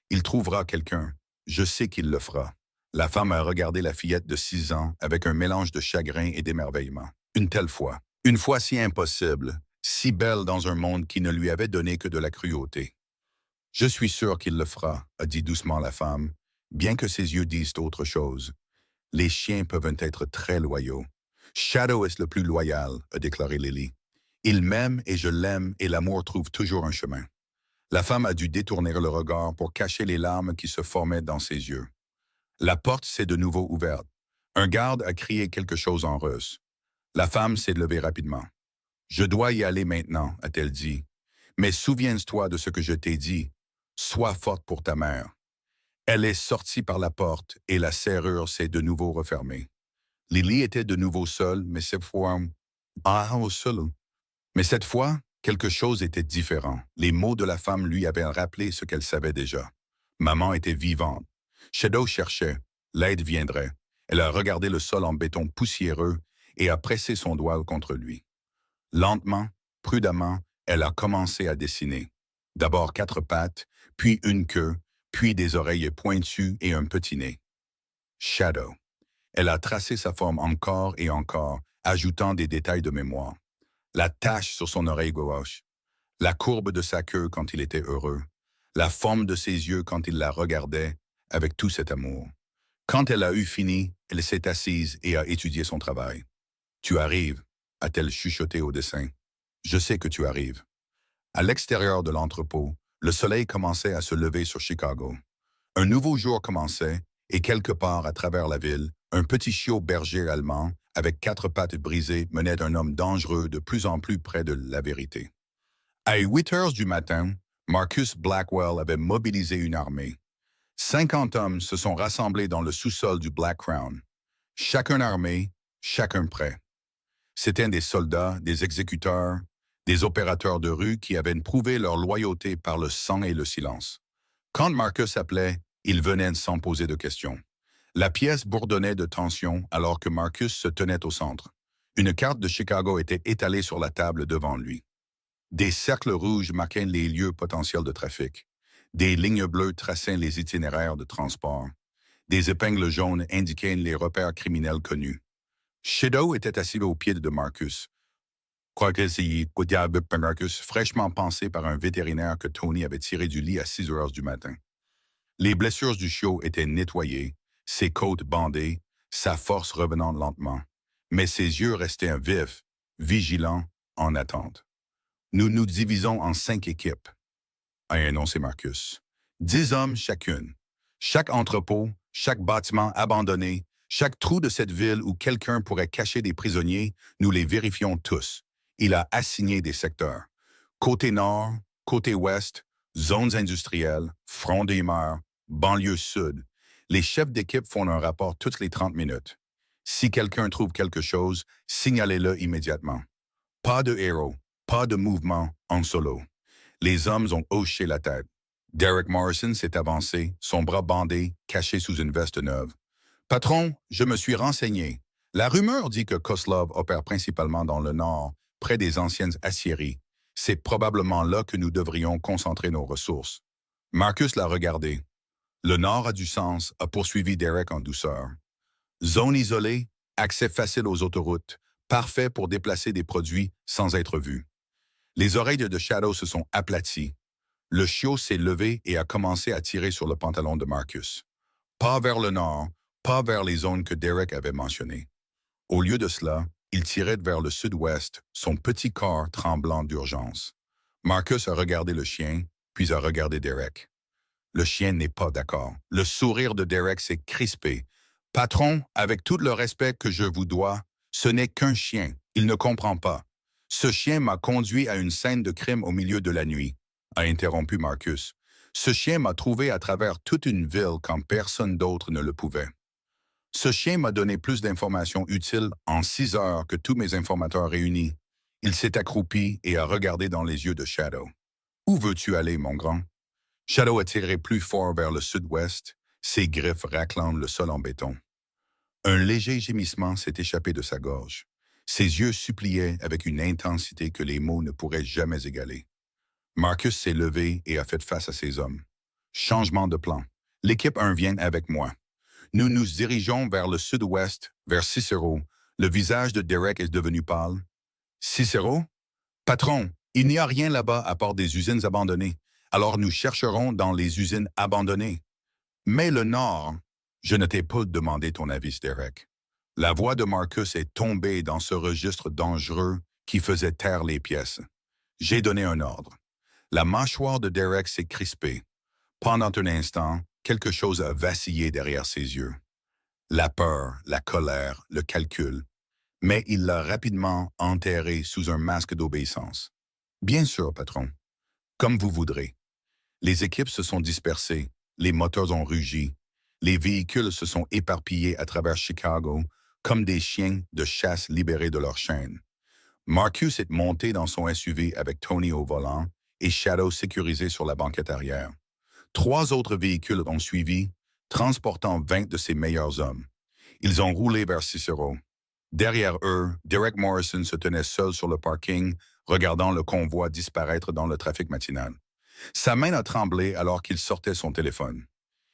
Il trouvera quelqu'un. Je sais qu'il le fera. » La femme a regardé la fillette de 6 ans avec un mélange de chagrin et d'émerveillement. Une telle fois. Une fois si impossible, si belle dans un monde qui ne lui avait donné que de la cruauté. « Je suis sûr qu'il le fera, » a dit doucement la femme, bien que ses yeux disent autre chose. « Les chiens peuvent être très loyaux. »« Shadow est le plus loyal, » a déclaré Lily. « Il m'aime et je l'aime et l'amour trouve toujours un chemin. » La femme a dû détourner le regard pour cacher les larmes qui se formaient dans ses yeux. La porte s'est de nouveau ouverte. Un garde a crié quelque chose en russe. La femme s'est levée rapidement. « Je dois y aller maintenant, » a-t-elle dit. « Mais souviens-toi de ce que je t'ai dit. Sois forte pour ta mère. » Elle est sortie par la porte et la serrure s'est de nouveau refermée. Lily était de nouveau seule, mais cette fois... Mais cette fois, quelque chose était différent. Les mots de la femme lui avaient rappelé ce qu'elle savait déjà. Maman était vivante. Shadow cherchait. L'aide viendrait. Elle a regardé le sol en béton poussiéreux et a pressé son doigt contre lui. Lentement, prudemment, elle a commencé à dessiner. D'abord 4 pattes, puis une queue, puis des oreilles pointues et un petit nez. Shadow. Elle a tracé sa forme encore et encore, ajoutant des détails de mémoire. La tache sur son oreille gauche, la courbe de sa queue quand il était heureux, la forme de ses yeux quand il la regardait avec tout cet amour. Quand elle a eu fini, elle s'est assise et a étudié son travail. « Tu arrives, » a-t-elle chuchoté au dessin. « Je sais que tu arrives. » À l'extérieur de l'entrepôt, le soleil commençait à se lever sur Chicago. Un nouveau jour commençait, et quelque part à travers la ville, un petit chiot berger allemand, avec 4 pattes brisées, menait un homme dangereux de plus en plus près de la vérité. À 8 heures du matin, Marcus Blackwell avait mobilisé une armée. 50 hommes se sont rassemblés dans le sous-sol du Black Crown. Chacun armé, chacun prêt. C'étaient des soldats, des exécuteurs, des opérateurs de rue qui avaient prouvé leur loyauté par le sang et le silence. Quand Marcus appelait, ils venaient sans poser de questions. La pièce bourdonnait de tension alors que Marcus se tenait au centre. Une carte de Chicago était étalée sur la table devant lui. Des cercles rouges marquaient les lieux potentiels de trafic. Des lignes bleues traçaient les itinéraires de transport. Des épingles jaunes indiquaient les repères criminels connus. Shadow était assis au pied de Marcus. Marcus, fraîchement pansé par un vétérinaire que Tony avait tiré du lit à 6 heures du matin. Les blessures du chiot étaient nettoyées, ses côtes bandées, sa force revenant lentement. Mais ses yeux restaient vifs, vigilants, en attente. « Nous nous divisons en 5 équipes, » a annoncé Marcus. 10 hommes chacune. Chaque entrepôt, chaque bâtiment abandonné, chaque trou de cette ville où quelqu'un pourrait cacher des prisonniers, nous les vérifions tous. Il a assigné des secteurs. Côté nord, côté ouest, zones industrielles, front des mers, banlieue sud. Les chefs d'équipe font un rapport toutes les 30 minutes. Si quelqu'un trouve quelque chose, signalez-le immédiatement. Pas de héros, pas de mouvement en solo. Les hommes ont hoché la tête. Derek Morrison s'est avancé, son bras bandé, caché sous une veste neuve. Patron, je me suis renseigné. La rumeur dit que Koslov opère principalement dans le nord, près des anciennes aciéries. C'est probablement là que nous devrions concentrer nos ressources. Marcus l'a regardé. Le nord a du sens, a poursuivi Derek en douceur. Zone isolée, accès facile aux autoroutes, parfait pour déplacer des produits sans être vu. Les oreilles de Shadow se sont aplaties. Le chiot s'est levé et a commencé à tirer sur le pantalon de Marcus. Pas vers le nord, pas vers les zones que Derek avait mentionnées. Au lieu de cela, il tirait vers le sud-ouest, son petit corps tremblant d'urgence. Marcus a regardé le chien, puis a regardé Derek. Le chien n'est pas d'accord. Le sourire de Derek s'est crispé. Patron, avec tout le respect que je vous dois, ce n'est qu'un chien. Il ne comprend pas. Ce chien m'a conduit à une scène de crime au milieu de la nuit, a interrompu Marcus. Ce chien m'a trouvé à travers toute une ville quand personne d'autre ne le pouvait. Ce chien m'a donné plus d'informations utiles en 6 heures que tous mes informateurs réunis. Il s'est accroupi et a regardé dans les yeux de Shadow. Où veux-tu aller, mon grand? Shadow a tiré plus fort vers le sud-ouest, ses griffes raclant le sol en béton. Un léger gémissement s'est échappé de sa gorge. Ses yeux suppliaient avec une intensité que les mots ne pourraient jamais égaler. Marcus s'est levé et a fait face à ses hommes. Changement de plan. L'équipe 1 vient avec moi. Nous nous dirigeons vers le sud-ouest, vers Cicero. Le visage de Derek est devenu pâle. Cicero? Patron, il n'y a rien là-bas à part des usines abandonnées. Alors nous chercherons dans les usines abandonnées. Mais le nord, je ne t'ai pas demandé ton avis, Derek. La voix de Marcus est tombée dans ce registre dangereux qui faisait taire les pièces. J'ai donné un ordre. La mâchoire de Derek s'est crispée. Pendant un instant, quelque chose a vacillé derrière ses yeux. La peur, la colère, le calcul. Mais il l'a rapidement enterré sous un masque d'obéissance. Bien sûr, patron. Comme vous voudrez. Les équipes se sont dispersées, les moteurs ont rugi, les véhicules se sont éparpillés à travers Chicago comme des chiens de chasse libérés de leur chaîne. Marcus est monté dans son SUV avec Tony au volant et Shadow sécurisé sur la banquette arrière. 3 autres véhicules ont suivi, transportant 20 de ses meilleurs hommes. Ils ont roulé vers Cicero. Derrière eux, Derek Morrison se tenait seul sur le parking, regardant le convoi disparaître dans le trafic matinal. Sa main a tremblé alors qu'il sortait son téléphone.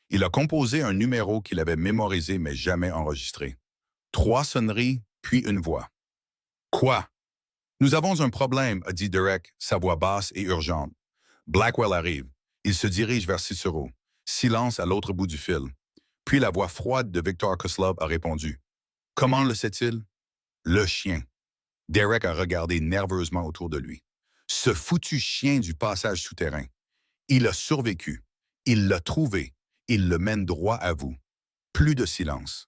Il a composé un numéro qu'il avait mémorisé mais jamais enregistré. 3 sonneries, puis une voix. « Quoi? »« Nous avons un problème, » a dit Derek, sa voix basse et urgente. Blackwell arrive. Il se dirige vers Cicero. Silence à l'autre bout du fil. Puis la voix froide de Victor Koslov a répondu. « Comment le sait-il? » Le chien. Derek a regardé nerveusement autour de lui. Ce foutu chien du passage souterrain. Il a survécu. Il l'a trouvé. Il le mène droit à vous. Plus de silence.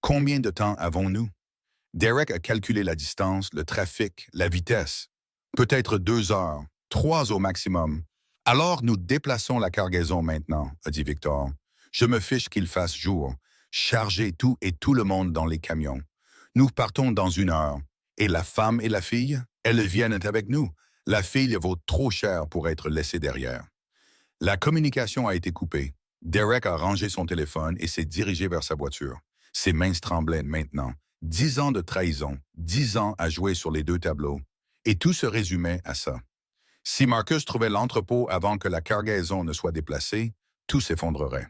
Combien de temps avons-nous? Derek a calculé la distance, le trafic, la vitesse. Peut-être 2 heures, 3 au maximum. Alors nous déplaçons la cargaison maintenant, a dit Victor. Je me fiche qu'il fasse jour. Chargez tout et tout le monde dans les camions. Nous partons dans 1 heure. Et la femme et la fille, elles viennent avec nous. La fille vaut trop cher pour être laissée derrière. La communication a été coupée. Derek a rangé son téléphone et s'est dirigé vers sa voiture. Ses mains tremblaient maintenant. 10 ans de trahison, 10 ans à jouer sur les 2 tableaux. Et tout se résumait à ça. Si Marcus trouvait l'entrepôt avant que la cargaison ne soit déplacée, tout s'effondrerait.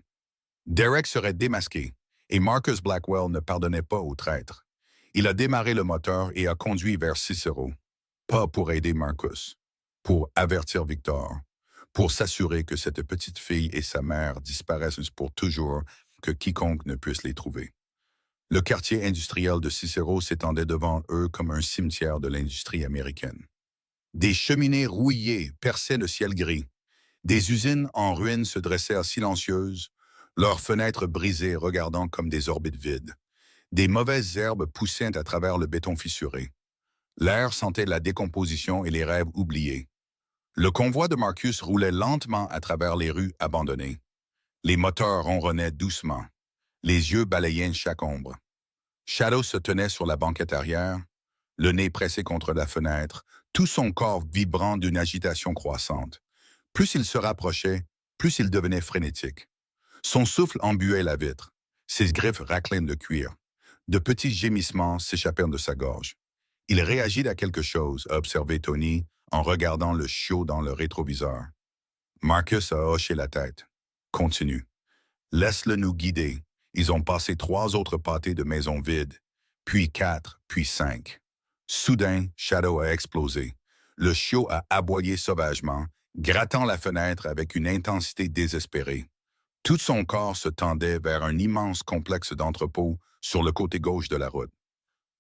Derek serait démasqué, et Marcus Blackwell ne pardonnait pas aux traîtres. Il a démarré le moteur et a conduit vers Cicero. Pas pour aider Marcus, pour avertir Victor, pour s'assurer que cette petite fille et sa mère disparaissent pour toujours, que quiconque ne puisse les trouver. Le quartier industriel de Cicero s'étendait devant eux comme un cimetière de l'industrie américaine. Des cheminées rouillées perçaient le ciel gris. Des usines en ruine se dressèrent silencieuses, leurs fenêtres brisées regardant comme des orbites vides. Des mauvaises herbes poussaient à travers le béton fissuré. L'air sentait la décomposition et les rêves oubliés. Le convoi de Marcus roulait lentement à travers les rues abandonnées. Les moteurs ronronnaient doucement. Les yeux balayaient chaque ombre. Shadow se tenait sur la banquette arrière, le nez pressé contre la fenêtre, tout son corps vibrant d'une agitation croissante. Plus il se rapprochait, plus il devenait frénétique. Son souffle embuait la vitre. Ses griffes raclaient le cuir. De petits gémissements s'échappèrent de sa gorge. Il réagit à quelque chose, a observé Tony, en regardant le chiot dans le rétroviseur. Marcus a hoché la tête. Continue. Laisse-le nous guider. Ils ont passé 3 autres pâtés de maisons vides, puis 4, puis 5. Soudain, Shadow a explosé. Le chiot a aboyé sauvagement, grattant la fenêtre avec une intensité désespérée. Tout son corps se tendait vers un immense complexe d'entrepôts sur le côté gauche de la route.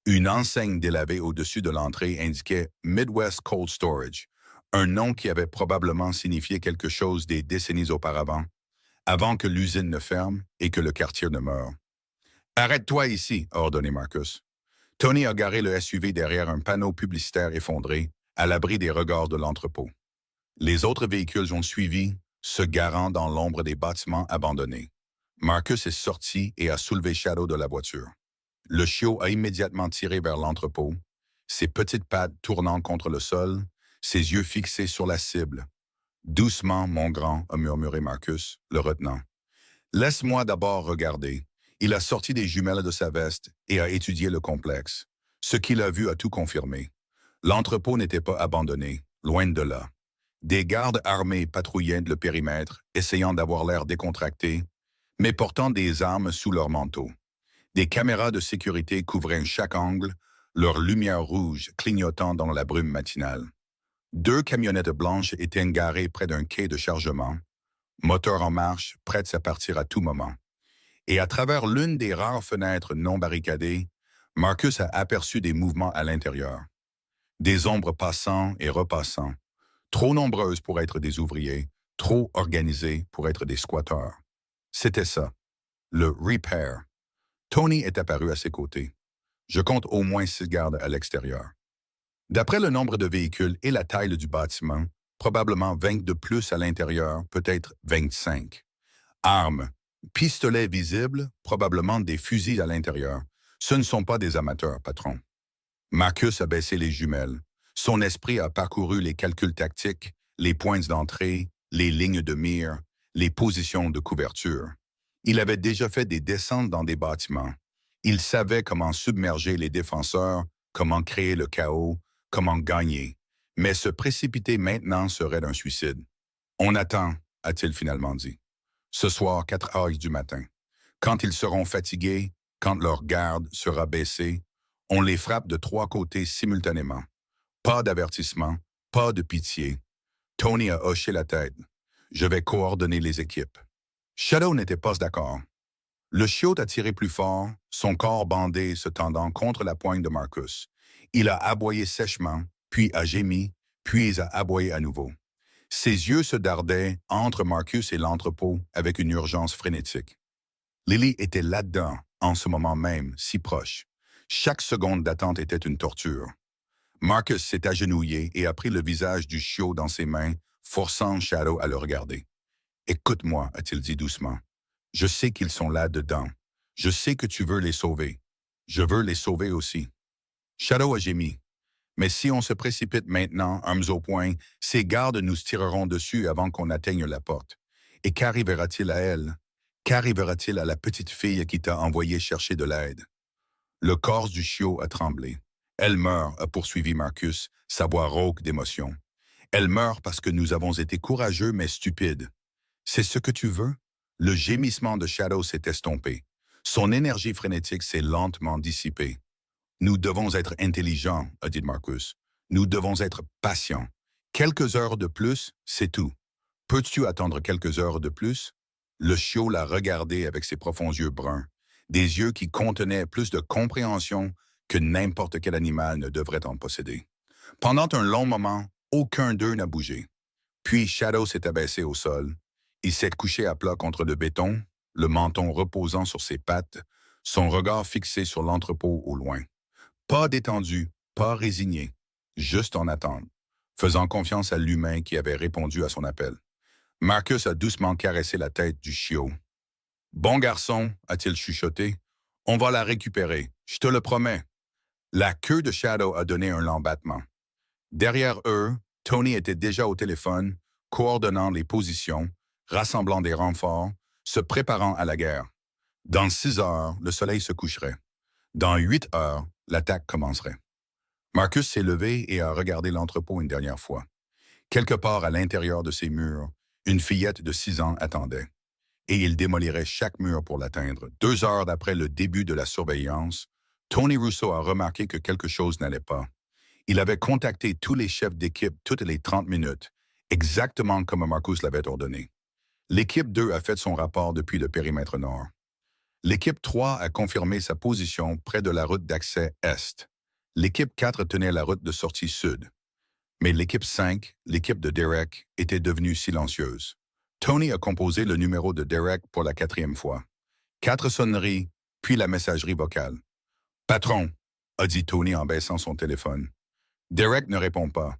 Une enseigne délavée au-dessus de l'entrée indiquait Midwest Cold Storage, un nom qui avait probablement signifié quelque chose des décennies auparavant, avant que l'usine ne ferme et que le quartier ne meure. « Arrête-toi ici », a ordonné Marcus. Tony a garé le SUV derrière un panneau publicitaire effondré, à l'abri des regards de l'entrepôt. Les autres véhicules ont suivi, se garant dans l'ombre des bâtiments abandonnés. Marcus est sorti et a soulevé Shadow de la voiture. Le chiot a immédiatement tiré vers l'entrepôt, ses petites pattes tournant contre le sol, ses yeux fixés sur la cible. « Doucement, mon grand », a murmuré Marcus, le retenant. « Laisse-moi d'abord regarder. » Il a sorti des jumelles de sa veste et a étudié le complexe. Ce qu'il a vu a tout confirmé. L'entrepôt n'était pas abandonné, loin de là. Des gardes armés patrouillaient le périmètre, essayant d'avoir l'air décontracté, mais portant des armes sous leur manteau. Des caméras de sécurité couvraient chaque angle, leur lumière rouge clignotant dans la brume matinale. 2 camionnettes blanches étaient garées près d'un quai de chargement, moteur en marche, prêtes à partir à tout moment. Et à travers l'une des rares fenêtres non barricadées, Marcus a aperçu des mouvements à l'intérieur. Des ombres passant et repassant, trop nombreuses pour être des ouvriers, trop organisées pour être des squatteurs. C'était ça, le repair. Tony est apparu à ses côtés. Je compte au moins 6 gardes à l'extérieur. D'après le nombre de véhicules et la taille du bâtiment, probablement 20 de plus à l'intérieur, peut-être 25. Armes, pistolets visibles, probablement des fusils à l'intérieur. Ce ne sont pas des amateurs, patron. Marcus a baissé les jumelles. Son esprit a parcouru les calculs tactiques, les points d'entrée, les lignes de mire, les positions de couverture. Il avait déjà fait des descentes dans des bâtiments. Il savait comment submerger les défenseurs, comment créer le chaos, comment gagner. Mais se précipiter maintenant serait un suicide. « On attend », a-t-il finalement dit. Ce soir, 4 heures du matin. Quand ils seront fatigués, quand leur garde sera baissée, on les frappe de 3 côtés simultanément. Pas d'avertissement, pas de pitié. Tony a hoché la tête. Je vais coordonner les équipes. Shadow n'était pas d'accord. Le chiot a tiré plus fort, son corps bandé se tendant contre la poigne de Marcus. Il a aboyé sèchement, puis a gémi, puis a aboyé à nouveau. Ses yeux se dardaient entre Marcus et l'entrepôt avec une urgence frénétique. Lily était là-dedans, en ce moment même, si proche. Chaque seconde d'attente était une torture. Marcus s'est agenouillé et a pris le visage du chiot dans ses mains, forçant Shadow à le regarder. « Écoute-moi », a-t-il dit doucement. « Je sais qu'ils sont là-dedans. Je sais que tu veux les sauver. Je veux les sauver aussi. » Shadow a gémi. « Mais si on se précipite maintenant, armes au poing, ces gardes nous tireront dessus avant qu'on atteigne la porte. Et qu'arrivera-t-il à elle? Qu'arrivera-t-il à la petite fille qui t'a envoyé chercher de l'aide? » Le corps du chiot a tremblé. « Elle meurt », a poursuivi Marcus, sa voix rauque d'émotion. « Elle meurt parce que nous avons été courageux mais stupides. C'est ce que tu veux? » Le gémissement de Shadow s'est estompé. Son énergie frénétique s'est lentement dissipée. « Nous devons être intelligents », a dit Marcus. « Nous devons être patients. Quelques heures de plus, c'est tout. Peux-tu attendre quelques heures de plus? » Le chiot l'a regardé avec ses profonds yeux bruns, des yeux qui contenaient plus de compréhension que n'importe quel animal ne devrait en posséder. Pendant un long moment, aucun d'eux n'a bougé. Puis Shadow s'est abaissé au sol. Il s'est couché à plat contre le béton, le menton reposant sur ses pattes, son regard fixé sur l'entrepôt au loin. Pas détendu, pas résigné, juste en attente, faisant confiance à l'humain qui avait répondu à son appel. Marcus a doucement caressé la tête du chiot. Bon garçon, a-t-il chuchoté, on va la récupérer, je te le promets. La queue de Shadow a donné un lent battement. Derrière eux, Tony était déjà au téléphone, coordonnant les positions, rassemblant des renforts, se préparant à la guerre. Dans 6 heures, le soleil se coucherait. Dans 8 heures, l'attaque commencerait. Marcus s'est levé et a regardé l'entrepôt une dernière fois. Quelque part à l'intérieur de ces murs, une fillette de 6 ans attendait. Et il démolirait chaque mur pour l'atteindre. 2 heures après le début de la surveillance, Tony Russo a remarqué que quelque chose n'allait pas. Il avait contacté tous les chefs d'équipe toutes les 30 minutes, exactement comme Marcus l'avait ordonné. L'équipe 2 a fait son rapport depuis le périmètre nord. L'équipe 3 a confirmé sa position près de la route d'accès est. L'équipe 4 tenait la route de sortie sud. Mais l'équipe 5, l'équipe de Derek, était devenue silencieuse. Tony a composé le numéro de Derek pour la 4e fois. 4 sonneries, puis la messagerie vocale. « Patron », a dit Tony en baissant son téléphone. Derek ne répond pas.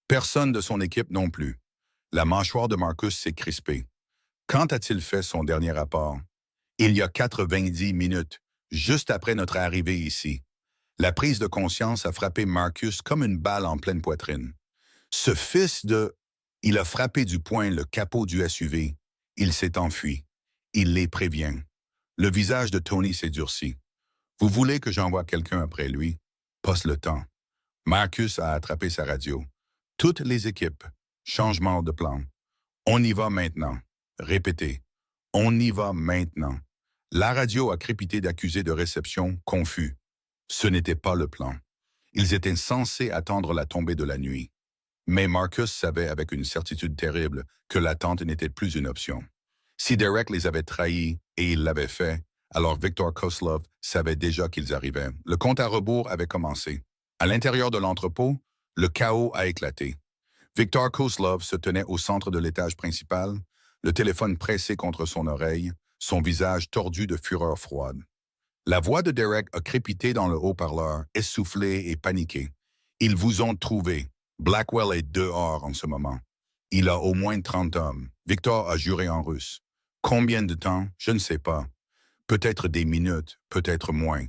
Personne de son équipe non plus. La mâchoire de Marcus s'est crispée. Quand a-t-il fait son dernier rapport? Il y a 90 minutes, juste après notre arrivée ici. La prise de conscience a frappé Marcus comme une balle en pleine poitrine. Ce fils de... Il a frappé du poing le capot du SUV. Il s'est enfui. Il les prévient. Le visage de Tony s'est durci. Vous voulez que j'envoie quelqu'un après lui? Passe le temps. Marcus a attrapé sa radio. Toutes les équipes. Changement de plan. On y va maintenant. Répétez. On y va maintenant. La radio a crépité d'accusés de réception confus. Ce n'était pas le plan. Ils étaient censés attendre la tombée de la nuit. Mais Marcus savait avec une certitude terrible que l'attente n'était plus une option. Si Derek les avait trahis, et il l'avait fait, alors Viktor Kozlov savait déjà qu'ils arrivaient. Le compte à rebours avait commencé. À l'intérieur de l'entrepôt, le chaos a éclaté. Viktor Kozlov se tenait au centre de l'étage principal, le téléphone pressé contre son oreille, son visage tordu de fureur froide. La voix de Derek a crépité dans le haut-parleur, essoufflé et paniqué. « Ils vous ont trouvé. Blackwell est dehors en ce moment. Il a au moins 30 hommes. Victor a juré en russe. Combien de temps? Je ne sais pas. Peut-être des minutes, peut-être moins.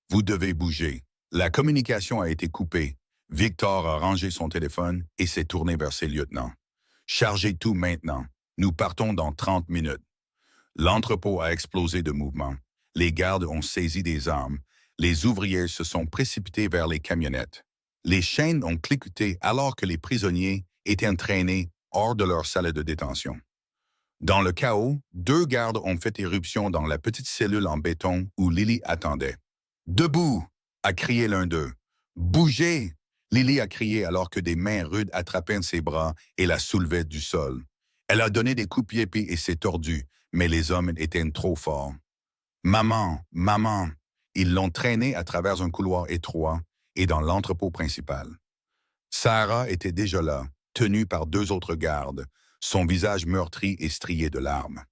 Vous devez bouger. » La communication a été coupée. Victor a rangé son téléphone et s'est tourné vers ses lieutenants. « Chargez tout maintenant. Nous partons dans 30 minutes. » L'entrepôt a explosé de mouvement. Les gardes ont saisi des armes. Les ouvriers se sont précipités vers les camionnettes. Les chaînes ont cliqueté alors que les prisonniers étaient entraînés hors de leur salle de détention. Dans le chaos, 2 gardes ont fait éruption dans la petite cellule en béton où Lily attendait. « Debout !» a crié l'un d'eux. « Bougez !» Lily a crié alors que des mains rudes attrapaient ses bras et la soulevaient du sol. Elle a donné des coups de pied et s'est tordue, mais les hommes étaient trop forts. « Maman, maman !» Ils l'ont traînée à travers un couloir étroit et dans l'entrepôt principal. Sarah était déjà là, tenue par 2 autres gardes, son visage meurtri et strié de larmes.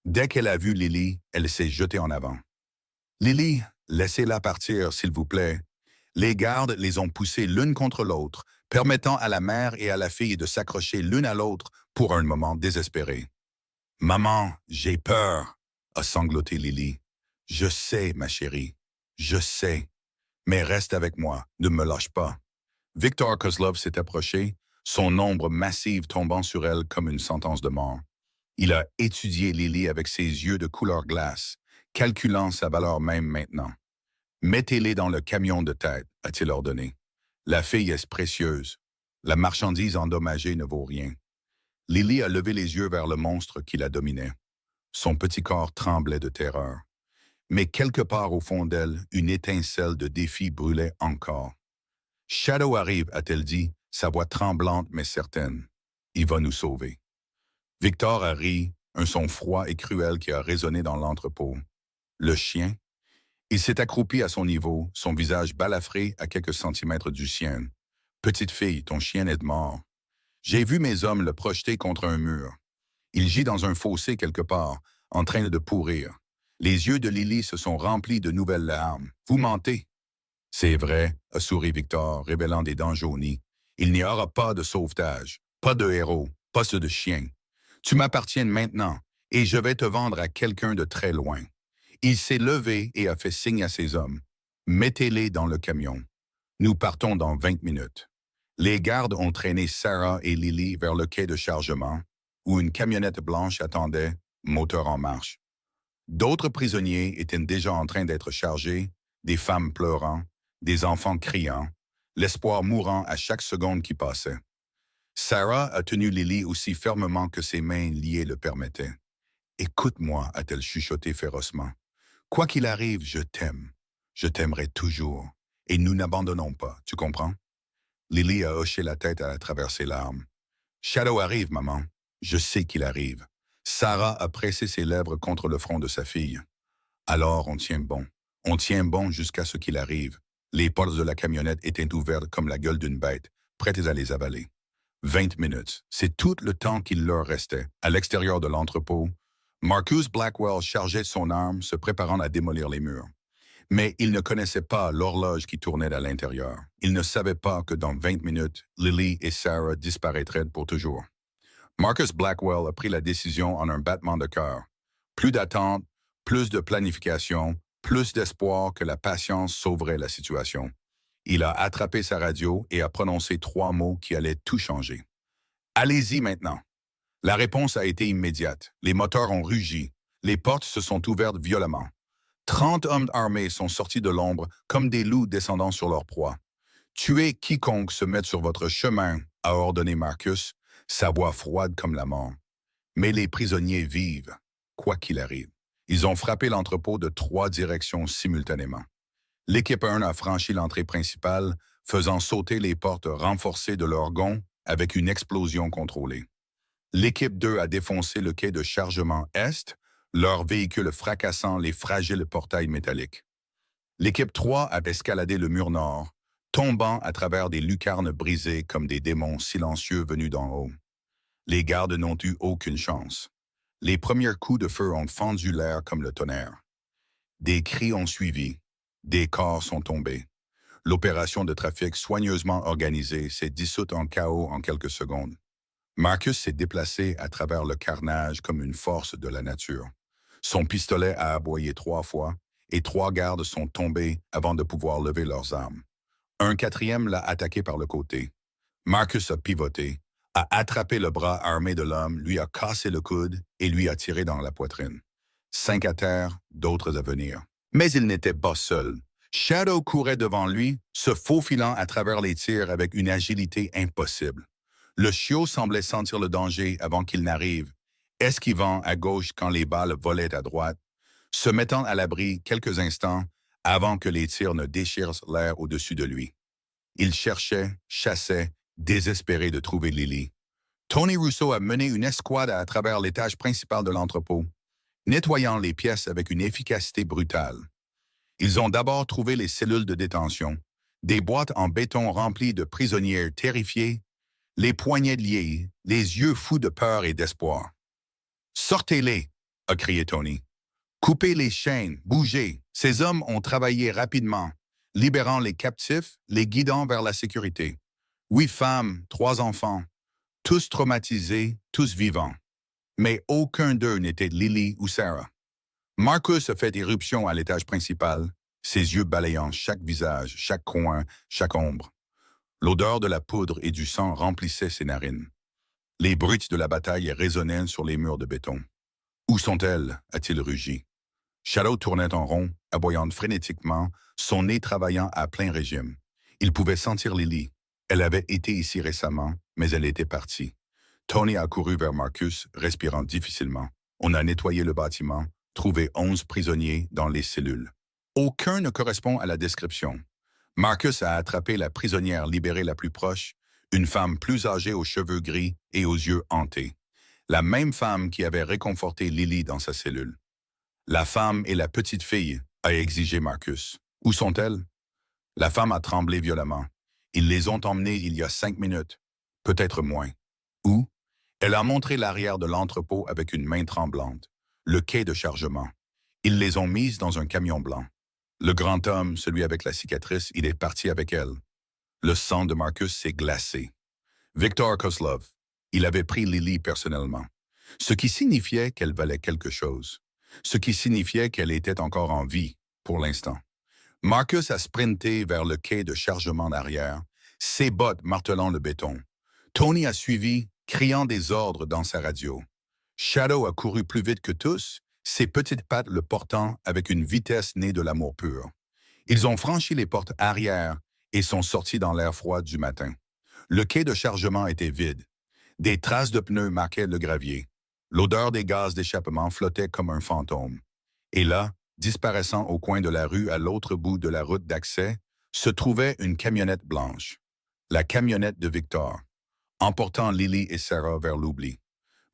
Dès qu'elle a vu Lily, elle s'est jetée en avant. « Lily, laissez-la partir, s'il vous plaît. » Les gardes les ont poussées l'une contre l'autre, permettant à la mère et à la fille de s'accrocher l'une à l'autre pour un moment désespéré. « Maman, j'ai peur !» a sangloté Lily. « Je sais, ma chérie, je sais. Mais reste avec moi, ne me lâche pas. » Viktor Kozlov s'est approché, son ombre massive tombant sur elle comme une sentence de mort. Il a étudié Lily avec ses yeux de couleur glace, calculant sa valeur même maintenant. « Mettez-les dans le camion de tête, » a-t-il ordonné. « La fille est précieuse. La marchandise endommagée ne vaut rien. » Lily a levé les yeux vers le monstre qui la dominait. Son petit corps tremblait de terreur. Mais quelque part au fond d'elle, une étincelle de défi brûlait encore. « Shadow arrive », a-t-elle dit, sa voix tremblante mais certaine. « Il va nous sauver. » Victor a ri, un son froid et cruel qui a résonné dans l'entrepôt. Le chien? Il s'est accroupi à son niveau, son visage balafré à quelques centimètres du sien. « Petite fille, ton chien est mort. » J'ai vu mes hommes le projeter contre un mur. Il gît dans un fossé quelque part, en train de pourrir. Les yeux de Lily se sont remplis de nouvelles larmes. Vous mentez. C'est vrai, a souri Victor, révélant des dents jaunies. Il n'y aura pas de sauvetage, pas de héros, pas de chien. Tu m'appartiens maintenant, et je vais te vendre à quelqu'un de très loin. Il s'est levé et a fait signe à ses hommes. Mettez-les dans le camion. Nous partons dans 20 minutes. Les gardes ont traîné Sarah et Lily vers le quai de chargement, où une camionnette blanche attendait, moteur en marche. D'autres prisonniers étaient déjà en train d'être chargés, des femmes pleurant, des enfants criant, l'espoir mourant à chaque seconde qui passait. Sarah a tenu Lily aussi fermement que ses mains liées le permettaient. « Écoute-moi », a-t-elle chuchoté férocement. « Quoi qu'il arrive, je t'aime. Je t'aimerai toujours. Et nous n'abandonnons pas, tu comprends? » Lily a hoché la tête à travers ses larmes. « Shadow arrive, maman. Je sais qu'il arrive. » Sarah a pressé ses lèvres contre le front de sa fille. « Alors on tient bon. On tient bon jusqu'à ce qu'il arrive. » Les portes de la camionnette étaient ouvertes comme la gueule d'une bête, prêtes à les avaler. 20 minutes, c'est tout le temps qu'il leur restait. À l'extérieur de l'entrepôt, Marcus Blackwell chargeait son arme, se préparant à démolir les murs. Mais il ne connaissait pas l'horloge qui tournait à l'intérieur. Il ne savait pas que dans 20 minutes, Lily et Sarah disparaîtraient pour toujours. Marcus Blackwell a pris la décision en un battement de cœur. Plus d'attente, plus de planification, plus d'espoir que la patience sauverait la situation. Il a attrapé sa radio et a prononcé 3 mots qui allaient tout changer. « Allez-y maintenant !» La réponse a été immédiate. Les moteurs ont rugi. Les portes se sont ouvertes violemment. 30 hommes armés sont sortis de l'ombre comme des loups descendant sur leur proie. « Tuez quiconque se mette sur votre chemin », a ordonné Marcus, sa voix froide comme la mort. Mais les prisonniers vivent, quoi qu'il arrive. Ils ont frappé l'entrepôt de 3 directions simultanément. L'équipe 1 a franchi l'entrée principale, faisant sauter les portes renforcées de leurs gonds avec une explosion contrôlée. L'équipe 2 a défoncé le quai de chargement Est, leur véhicule fracassant les fragiles portails métalliques. L'équipe 3 a escaladé le mur nord, tombant à travers des lucarnes brisées comme des démons silencieux venus d'en haut. Les gardes n'ont eu aucune chance. Les premiers coups de feu ont fendu l'air comme le tonnerre. Des cris ont suivi. Des corps sont tombés. L'opération de trafic soigneusement organisée s'est dissoute en chaos en quelques secondes. Marcus s'est déplacé à travers le carnage comme une force de la nature. Son pistolet a aboyé 3 fois et 3 gardes sont tombés avant de pouvoir lever leurs armes. Un 4e l'a attaqué par le côté. Marcus a pivoté, a attrapé le bras armé de l'homme, lui a cassé le coude et lui a tiré dans la poitrine. 5 à terre, d'autres à venir. Mais il n'était pas seul. Shadow courait devant lui, se faufilant à travers les tirs avec une agilité impossible. Le chiot semblait sentir le danger avant qu'il n'arrive, esquivant à gauche quand les balles volaient à droite, se mettant à l'abri quelques instants avant que les tirs ne déchirent l'air au-dessus de lui. Il cherchait, chassait, désespéré de trouver Lily. Tony Russo a mené une escouade à travers l'étage principal de l'entrepôt, nettoyant les pièces avec une efficacité brutale. Ils ont d'abord trouvé les cellules de détention, des boîtes en béton remplies de prisonniers terrifiés, les poignets liés, les yeux fous de peur et d'espoir. « Sortez-les !» a crié Tony. « Coupez les chaînes, bougez !» Ces hommes ont travaillé rapidement, libérant les captifs, les guidant vers la sécurité. 8 femmes, 3 enfants, tous traumatisés, tous vivants. Mais aucun d'eux n'était Lily ou Sarah. Marcus a fait éruption à l'étage principal, ses yeux balayant chaque visage, chaque coin, chaque ombre. L'odeur de la poudre et du sang remplissait ses narines. Les brutes de la bataille résonnaient sur les murs de béton. « Où sont-elles » a-t-il rugi. Shadow tournait en rond, aboyant frénétiquement, son nez travaillant à plein régime. Il pouvait sentir Lily. Elle avait été ici récemment, mais elle était partie. Tony a couru vers Marcus, respirant difficilement. On a nettoyé le bâtiment, trouvé 11 prisonniers dans les cellules. Aucun ne correspond à la description. Marcus a attrapé la prisonnière libérée la plus proche, une femme plus âgée aux cheveux gris et aux yeux hantés. La même femme qui avait réconforté Lily dans sa cellule. La femme et la petite fille, a exigé Marcus. Où sont-elles? La femme a tremblé violemment. Ils les ont emmenées il y a 5 minutes, peut-être moins. Où? Elle a montré l'arrière de l'entrepôt avec une main tremblante. Le quai de chargement. Ils les ont mises dans un camion blanc. Le grand homme, celui avec la cicatrice, il est parti avec elle. Le sang de Marcus s'est glacé. Victor Kozlov, il avait pris Lily personnellement. Ce qui signifiait qu'elle valait quelque chose. Ce qui signifiait qu'elle était encore en vie, pour l'instant. Marcus a sprinté vers le quai de chargement d'arrière, ses bottes martelant le béton. Tony a suivi, criant des ordres dans sa radio. Shadow a couru plus vite que tous, ses petites pattes le portant avec une vitesse née de l'amour pur. Ils ont franchi les portes arrière et sont sortis dans l'air froid du matin. Le quai de chargement était vide. Des traces de pneus marquaient le gravier. L'odeur des gaz d'échappement flottait comme un fantôme. Et là, disparaissant au coin de la rue à l'autre bout de la route d'accès, se trouvait une camionnette blanche. La camionnette de Victor, emportant Lily et Sarah vers l'oubli.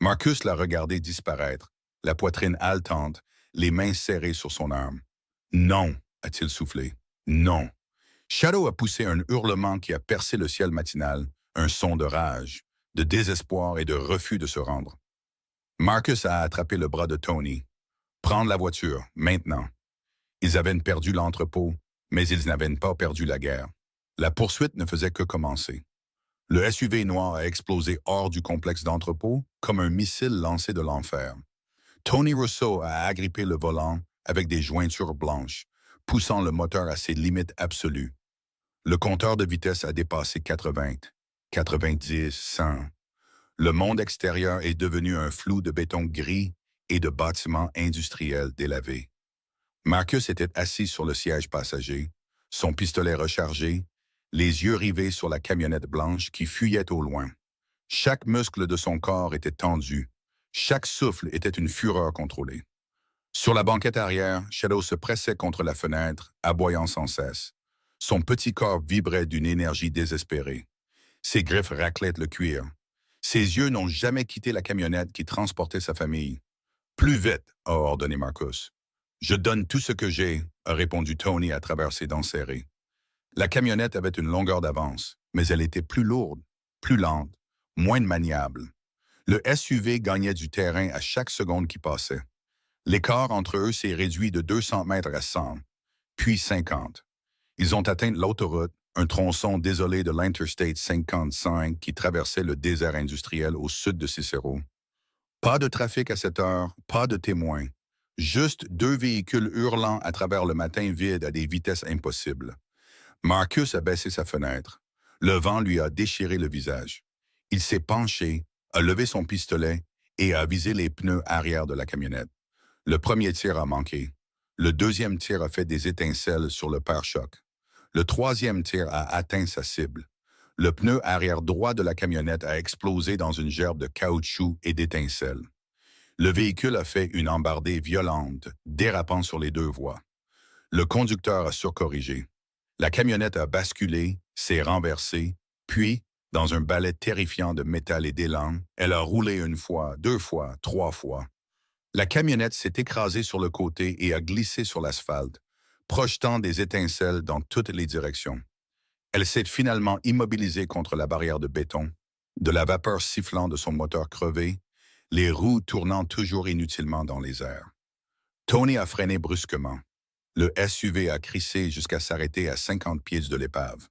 Marcus l'a regardé disparaître, la poitrine haletante, les mains serrées sur son arme. « Non !» a-t-il soufflé. « Non !» Shadow a poussé un hurlement qui a percé le ciel matinal, un son de rage, de désespoir et de refus de se rendre. Marcus a attrapé le bras de Tony. « Prendre la voiture, maintenant !» Ils avaient perdu l'entrepôt, mais ils n'avaient pas perdu la guerre. La poursuite ne faisait que commencer. Le SUV noir a explosé hors du complexe d'entrepôt comme un missile lancé de l'enfer. Tony Russo a agrippé le volant avec des jointures blanches, poussant le moteur à ses limites absolues. Le compteur de vitesse a dépassé 80, 90, 100. Le monde extérieur est devenu un flou de béton gris et de bâtiments industriels délavés. Marcus était assis sur le siège passager, son pistolet rechargé, les yeux rivés sur la camionnette blanche qui fuyait au loin. Chaque muscle de son corps était tendu. Chaque souffle était une fureur contrôlée. Sur la banquette arrière, Shadow se pressait contre la fenêtre, aboyant sans cesse. Son petit corps vibrait d'une énergie désespérée. Ses griffes raclaient le cuir. Ses yeux n'ont jamais quitté la camionnette qui transportait sa famille. « Plus vite !» a ordonné Marcus. « Je donne tout ce que j'ai », a répondu Tony à travers ses dents serrées. La camionnette avait une longueur d'avance, mais elle était plus lourde, plus lente, moins maniable. Le SUV gagnait du terrain à chaque seconde qui passait. L'écart entre eux s'est réduit de 200 mètres à 100, puis 50. Ils ont atteint l'autoroute, un tronçon désolé de l'Interstate 55 qui traversait le désert industriel au sud de Cicero. Pas de trafic à cette heure, pas de témoins. Juste deux véhicules hurlant à travers le matin vide à des vitesses impossibles. Marcus a baissé sa fenêtre. Le vent lui a déchiré le visage. Il s'est penché, a levé son pistolet et a visé les pneus arrière de la camionnette. Le premier tir a manqué. Le deuxième tir a fait des étincelles sur le pare-choc. Le troisième tir a atteint sa cible. Le pneu arrière droit de la camionnette a explosé dans une gerbe de caoutchouc et d'étincelles. Le véhicule a fait une embardée violente, dérapant sur les deux voies. Le conducteur a surcorrigé. La camionnette a basculé, s'est renversée, puis, dans un balai terrifiant de métal et d'élan, elle a roulé une fois, deux fois, trois fois. La camionnette s'est écrasée sur le côté et a glissé sur l'asphalte, projetant des étincelles dans toutes les directions. Elle s'est finalement immobilisée contre la barrière de béton, de la vapeur sifflant de son moteur crevé, les roues tournant toujours inutilement dans les airs. Tony a freiné brusquement. Le SUV a crissé jusqu'à s'arrêter à 50 pieds de l'épave.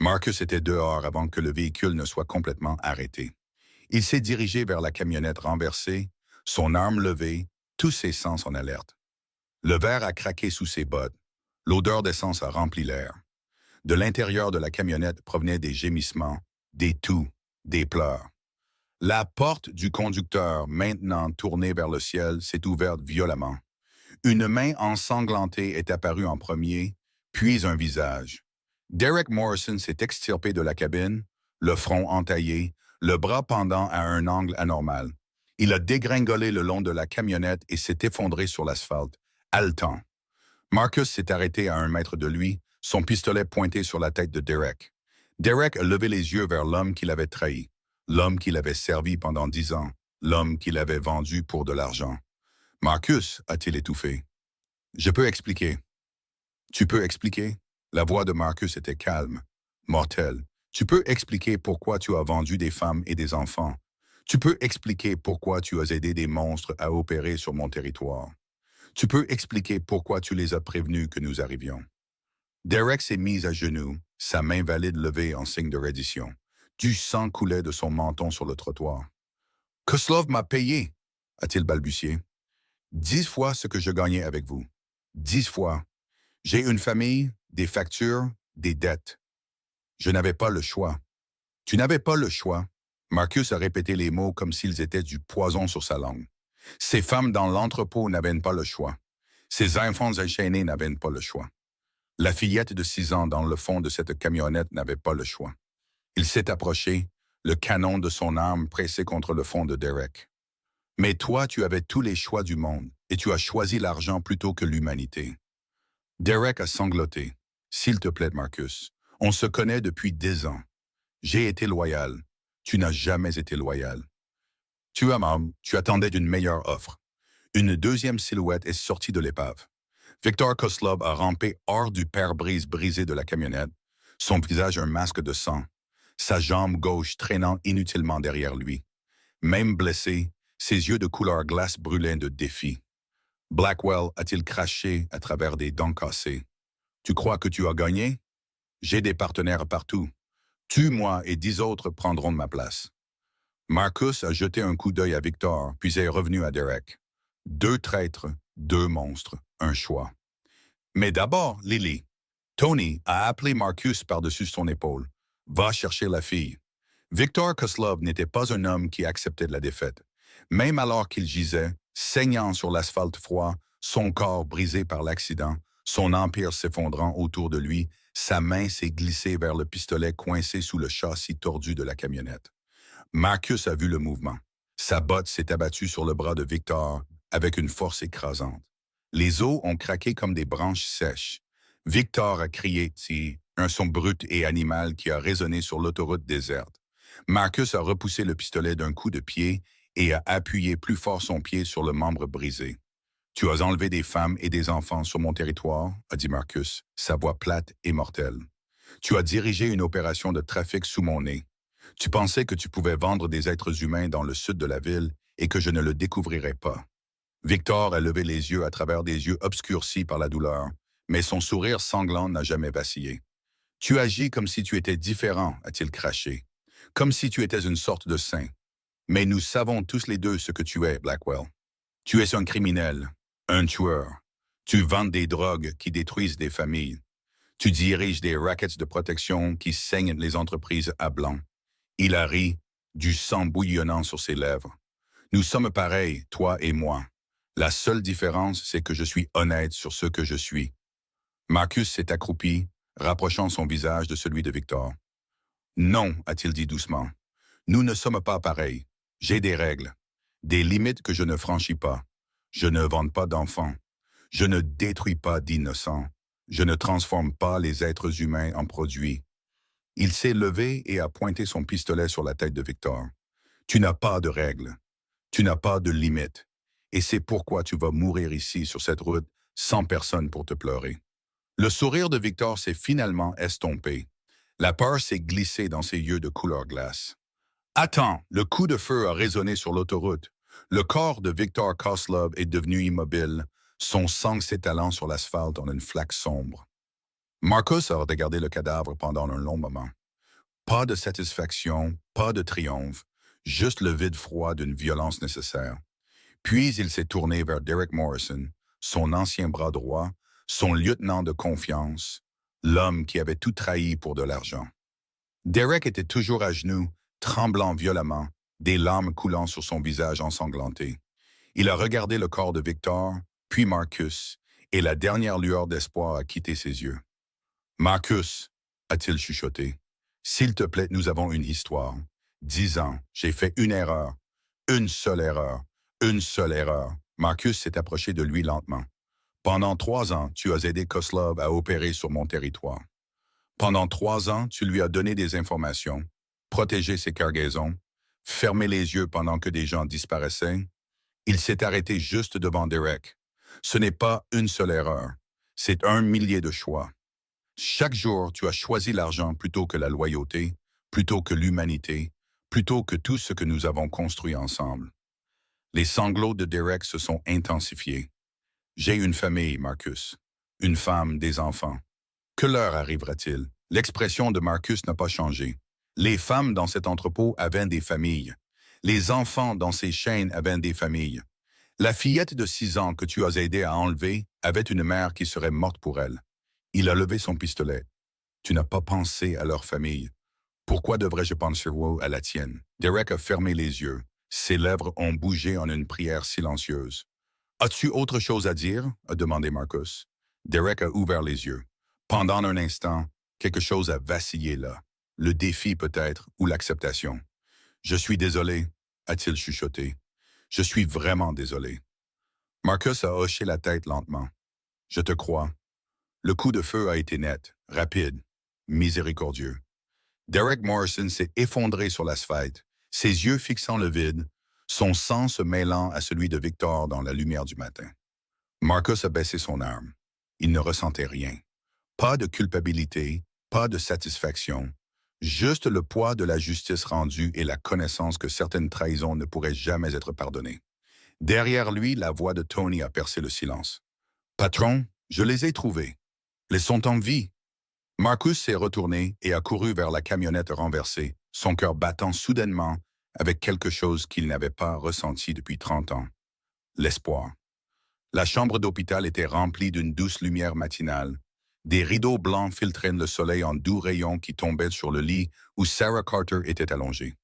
Marcus était dehors avant que le véhicule ne soit complètement arrêté. Il s'est dirigé vers la camionnette renversée, son arme levée, tous ses sens en alerte. Le verre a craqué sous ses bottes. L'odeur d'essence a rempli l'air. De l'intérieur de la camionnette provenaient des gémissements, des toux, des pleurs. La porte du conducteur, maintenant tournée vers le ciel, s'est ouverte violemment. Une main ensanglantée est apparue en premier, puis un visage. Derek Morrison s'est extirpé de la cabine, le front entaillé, le bras pendant à un angle anormal. Il a dégringolé le long de la camionnette et s'est effondré sur l'asphalte, haletant. Marcus s'est arrêté à 1 mètre de lui, son pistolet pointé sur la tête de Derek. Derek a levé les yeux vers l'homme qui l'avait trahi, l'homme qui l'avait servi pendant 10 ans, l'homme qui l'avait vendu pour de l'argent. « Marcus » a-t-il étouffé. « Je peux expliquer. »« Tu peux expliquer ?» La voix de Marcus était calme, mortelle. « Tu peux expliquer pourquoi tu as vendu des femmes et des enfants, Tu peux expliquer pourquoi tu as aidé des monstres à opérer sur mon territoire. Tu peux expliquer pourquoi tu les as prévenus que nous arrivions. Derek s'est mis à genoux, sa main valide levée en signe de reddition. Du sang coulait de son menton sur le trottoir. Koslov m'a payé, a-t-il balbutié. 10 fois ce que je gagnais avec vous. 10 fois. J'ai une famille, des factures, des dettes. Je n'avais pas le choix. Tu n'avais pas le choix. Marcus a répété les mots comme s'ils étaient du poison sur sa langue. Ces femmes dans l'entrepôt n'avaient pas le choix. Ces enfants enchaînés n'avaient pas le choix. La fillette de 6 ans dans le fond de cette camionnette n'avait pas le choix. Il s'est approché, le canon de son arme pressé contre le fond de Derek. Mais toi, tu avais tous les choix du monde, et tu as choisi l'argent plutôt que l'humanité. Derek a sangloté. S'il te plaît, Marcus, on se connaît depuis 10 ans. J'ai été loyal. Tu n'as jamais été loyal. Tu attendais d'une meilleure offre. Une deuxième silhouette est sortie de l'épave. Viktor Koslov a rampé hors du pare-brise brisé de la camionnette, son visage un masque de sang, sa jambe gauche traînant inutilement derrière lui. Même blessé, ses yeux de couleur glace brûlaient de défi. Blackwell a-t-il craché à travers des dents cassées. Tu crois que tu as gagné? J'ai des partenaires partout. Tu, moi et 10 autres prendront ma place. Marcus a jeté un coup d'œil à Victor, puis est revenu à Derek. 2 traîtres, 2 monstres, un choix. Mais d'abord, Lily. Tony a appelé Marcus par-dessus son épaule. Va chercher la fille. Viktor Koslov n'était pas un homme qui acceptait de la défaite. Même alors qu'il gisait, saignant sur l'asphalte froid, son corps brisé par l'accident, son empire s'effondrant autour de lui, sa main s'est glissée vers le pistolet coincé sous le châssis tordu de la camionnette. Marcus a vu le mouvement. Sa botte s'est abattue sur le bras de Victor avec une force écrasante. Les os ont craqué comme des branches sèches. Victor a crié un son brut et animal qui a résonné sur l'autoroute déserte. Marcus a repoussé le pistolet d'un coup de pied et a appuyé plus fort son pied sur le membre brisé. Tu as enlevé des femmes et des enfants sur mon territoire, a dit Marcus, sa voix plate et mortelle. Tu as dirigé une opération de trafic sous mon nez. Tu pensais que tu pouvais vendre des êtres humains dans le sud de la ville et que je ne le découvrirais pas. Victor a levé les yeux à travers des yeux obscurcis par la douleur, mais son sourire sanglant n'a jamais vacillé. Tu agis comme si tu étais différent, a-t-il craché, comme si tu étais une sorte de saint. Mais nous savons tous les deux ce que tu es, Blackwell. Tu es un criminel, un tueur. Tu vends des drogues qui détruisent des familles. Tu diriges des rackets de protection qui saignent les entreprises à blanc. Il a ri, du sang bouillonnant sur ses lèvres. Nous sommes pareils, toi et moi. La seule différence, c'est que je suis honnête sur ce que je suis. Marcus s'est accroupi, rapprochant son visage de celui de Victor. Non, a-t-il dit doucement. Nous ne sommes pas pareils. J'ai des règles, des limites que je ne franchis pas. Je ne vends pas d'enfants. Je ne détruis pas d'innocents. Je ne transforme pas les êtres humains en produits. Il s'est levé et a pointé son pistolet sur la tête de Victor. Tu n'as pas de règles. Tu n'as pas de limites. Et c'est pourquoi tu vas mourir ici sur cette route sans personne pour te pleurer. Le sourire de Victor s'est finalement estompé. La peur s'est glissée dans ses yeux de couleur glace. Attends, le coup de feu a résonné sur l'autoroute. Le corps de Viktor Koslov est devenu immobile, son sang s'étalant sur l'asphalte en une flaque sombre. Marcus a regardé le cadavre pendant un long moment. Pas de satisfaction, pas de triomphe, juste le vide froid d'une violence nécessaire. Puis il s'est tourné vers Derek Morrison, son ancien bras droit, son lieutenant de confiance, l'homme qui avait tout trahi pour de l'argent. Derek était toujours à genoux, tremblant violemment, des larmes coulant sur son visage ensanglanté. Il a regardé le corps de Victor, puis Marcus, et la dernière lueur d'espoir a quitté ses yeux. « Marcus, a-t-il chuchoté, s'il te plaît, nous avons une histoire. 10 ans, j'ai fait une erreur, une seule erreur, une seule erreur. » Marcus s'est approché de lui lentement. « Pendant 3 ans, tu as aidé Koslov à opérer sur mon territoire. Pendant 3 ans, tu lui as donné des informations, protégé ses cargaisons, fermé les yeux pendant que des gens disparaissaient. Il s'est arrêté juste devant Derek. Ce n'est pas une seule erreur, c'est 1 millier de choix. Chaque jour, tu as choisi l'argent plutôt que la loyauté, plutôt que l'humanité, plutôt que tout ce que nous avons construit ensemble. Les sanglots de Derek se sont intensifiés. J'ai une famille, Marcus. Une femme, des enfants. Que leur arrivera-t-il? L'expression de Marcus n'a pas changé. Les femmes dans cet entrepôt avaient des familles. Les enfants dans ces chaînes avaient des familles. La fillette de 6 ans que tu as aidé à enlever avait une mère qui serait morte pour elle. Il a levé son pistolet. Tu n'as pas pensé à leur famille. Pourquoi devrais-je penser à la tienne? Derek a fermé les yeux. Ses lèvres ont bougé en une prière silencieuse. As-tu autre chose à dire? A demandé Marcus. Derek a ouvert les yeux. Pendant un instant, quelque chose a vacillé là. Le défi peut-être, ou l'acceptation. Je suis désolé, a-t-il chuchoté. Je suis vraiment désolé. Marcus a hoché la tête lentement. Je te crois. Le coup de feu a été net, rapide, miséricordieux. Derek Morrison s'est effondré sur l'asphalte, ses yeux fixant le vide, son sang se mêlant à celui de Victor dans la lumière du matin. Marcus a baissé son arme. Il ne ressentait rien. Pas de culpabilité, pas de satisfaction, juste le poids de la justice rendue et la connaissance que certaines trahisons ne pourraient jamais être pardonnées. Derrière lui, la voix de Tony a percé le silence. « Patron, je les ai trouvés. Ils sont en vie. » Marcus s'est retourné et a couru vers la camionnette renversée, son cœur battant soudainement avec quelque chose qu'il n'avait pas ressenti depuis 30 ans. L'espoir. La chambre d'hôpital était remplie d'une douce lumière matinale. Des rideaux blancs filtraient le soleil en doux rayons qui tombaient sur le lit où Sarah Carter était allongée.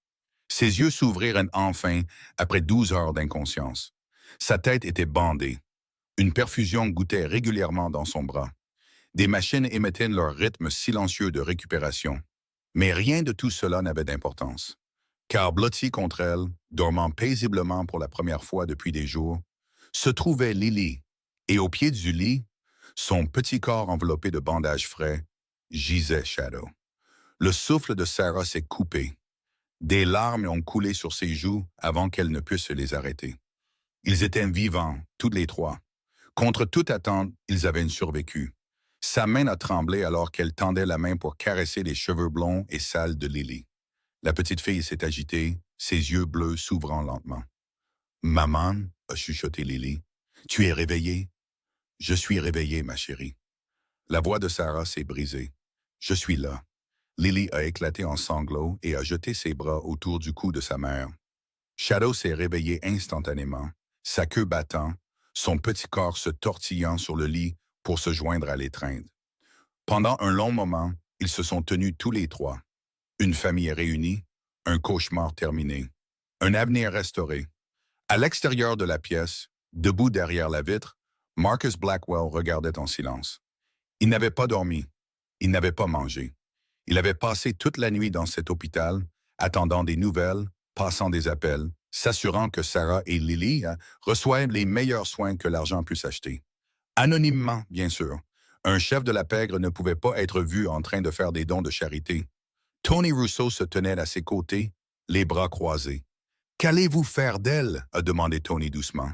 Ses yeux s'ouvrirent enfin après 12 heures d'inconscience. Sa tête était bandée. Une perfusion goûtait régulièrement dans son bras. Des machines émettaient leur rythme silencieux de récupération. Mais rien de tout cela n'avait d'importance. Car blotti contre elle, dormant paisiblement pour la première fois depuis des jours, se trouvait Lily, et au pied du lit, son petit corps enveloppé de bandages frais, gisait Shadow. Le souffle de Sarah s'est coupé. Des larmes ont coulé sur ses joues avant qu'elle ne puisse les arrêter. Ils étaient vivants, tous les trois. Contre toute attente, ils avaient survécu. Sa main a tremblé alors qu'elle tendait la main pour caresser les cheveux blonds et sales de Lily. La petite fille s'est agitée, ses yeux bleus s'ouvrant lentement. « Maman, » a chuchoté Lily, « tu es réveillée? »« Je suis réveillée, ma chérie. » La voix de Sarah s'est brisée. « Je suis là. » Lily a éclaté en sanglots et a jeté ses bras autour du cou de sa mère. Shadow s'est réveillé instantanément, sa queue battant, son petit corps se tortillant sur le lit pour se joindre à l'étreinte. Pendant un long moment, ils se sont tenus tous les trois. Une famille réunie, un cauchemar terminé, un avenir restauré. À l'extérieur de la pièce, debout derrière la vitre, Marcus Blackwell regardait en silence. Il n'avait pas dormi, il n'avait pas mangé. Il avait passé toute la nuit dans cet hôpital, attendant des nouvelles, passant des appels, s'assurant que Sarah et Lily reçoivent les meilleurs soins que l'argent puisse acheter. Anonymement, bien sûr. Un chef de la pègre ne pouvait pas être vu en train de faire des dons de charité. Tony Russo se tenait à ses côtés, les bras croisés. « Qu'allez-vous faire d'elle? » a demandé Tony doucement.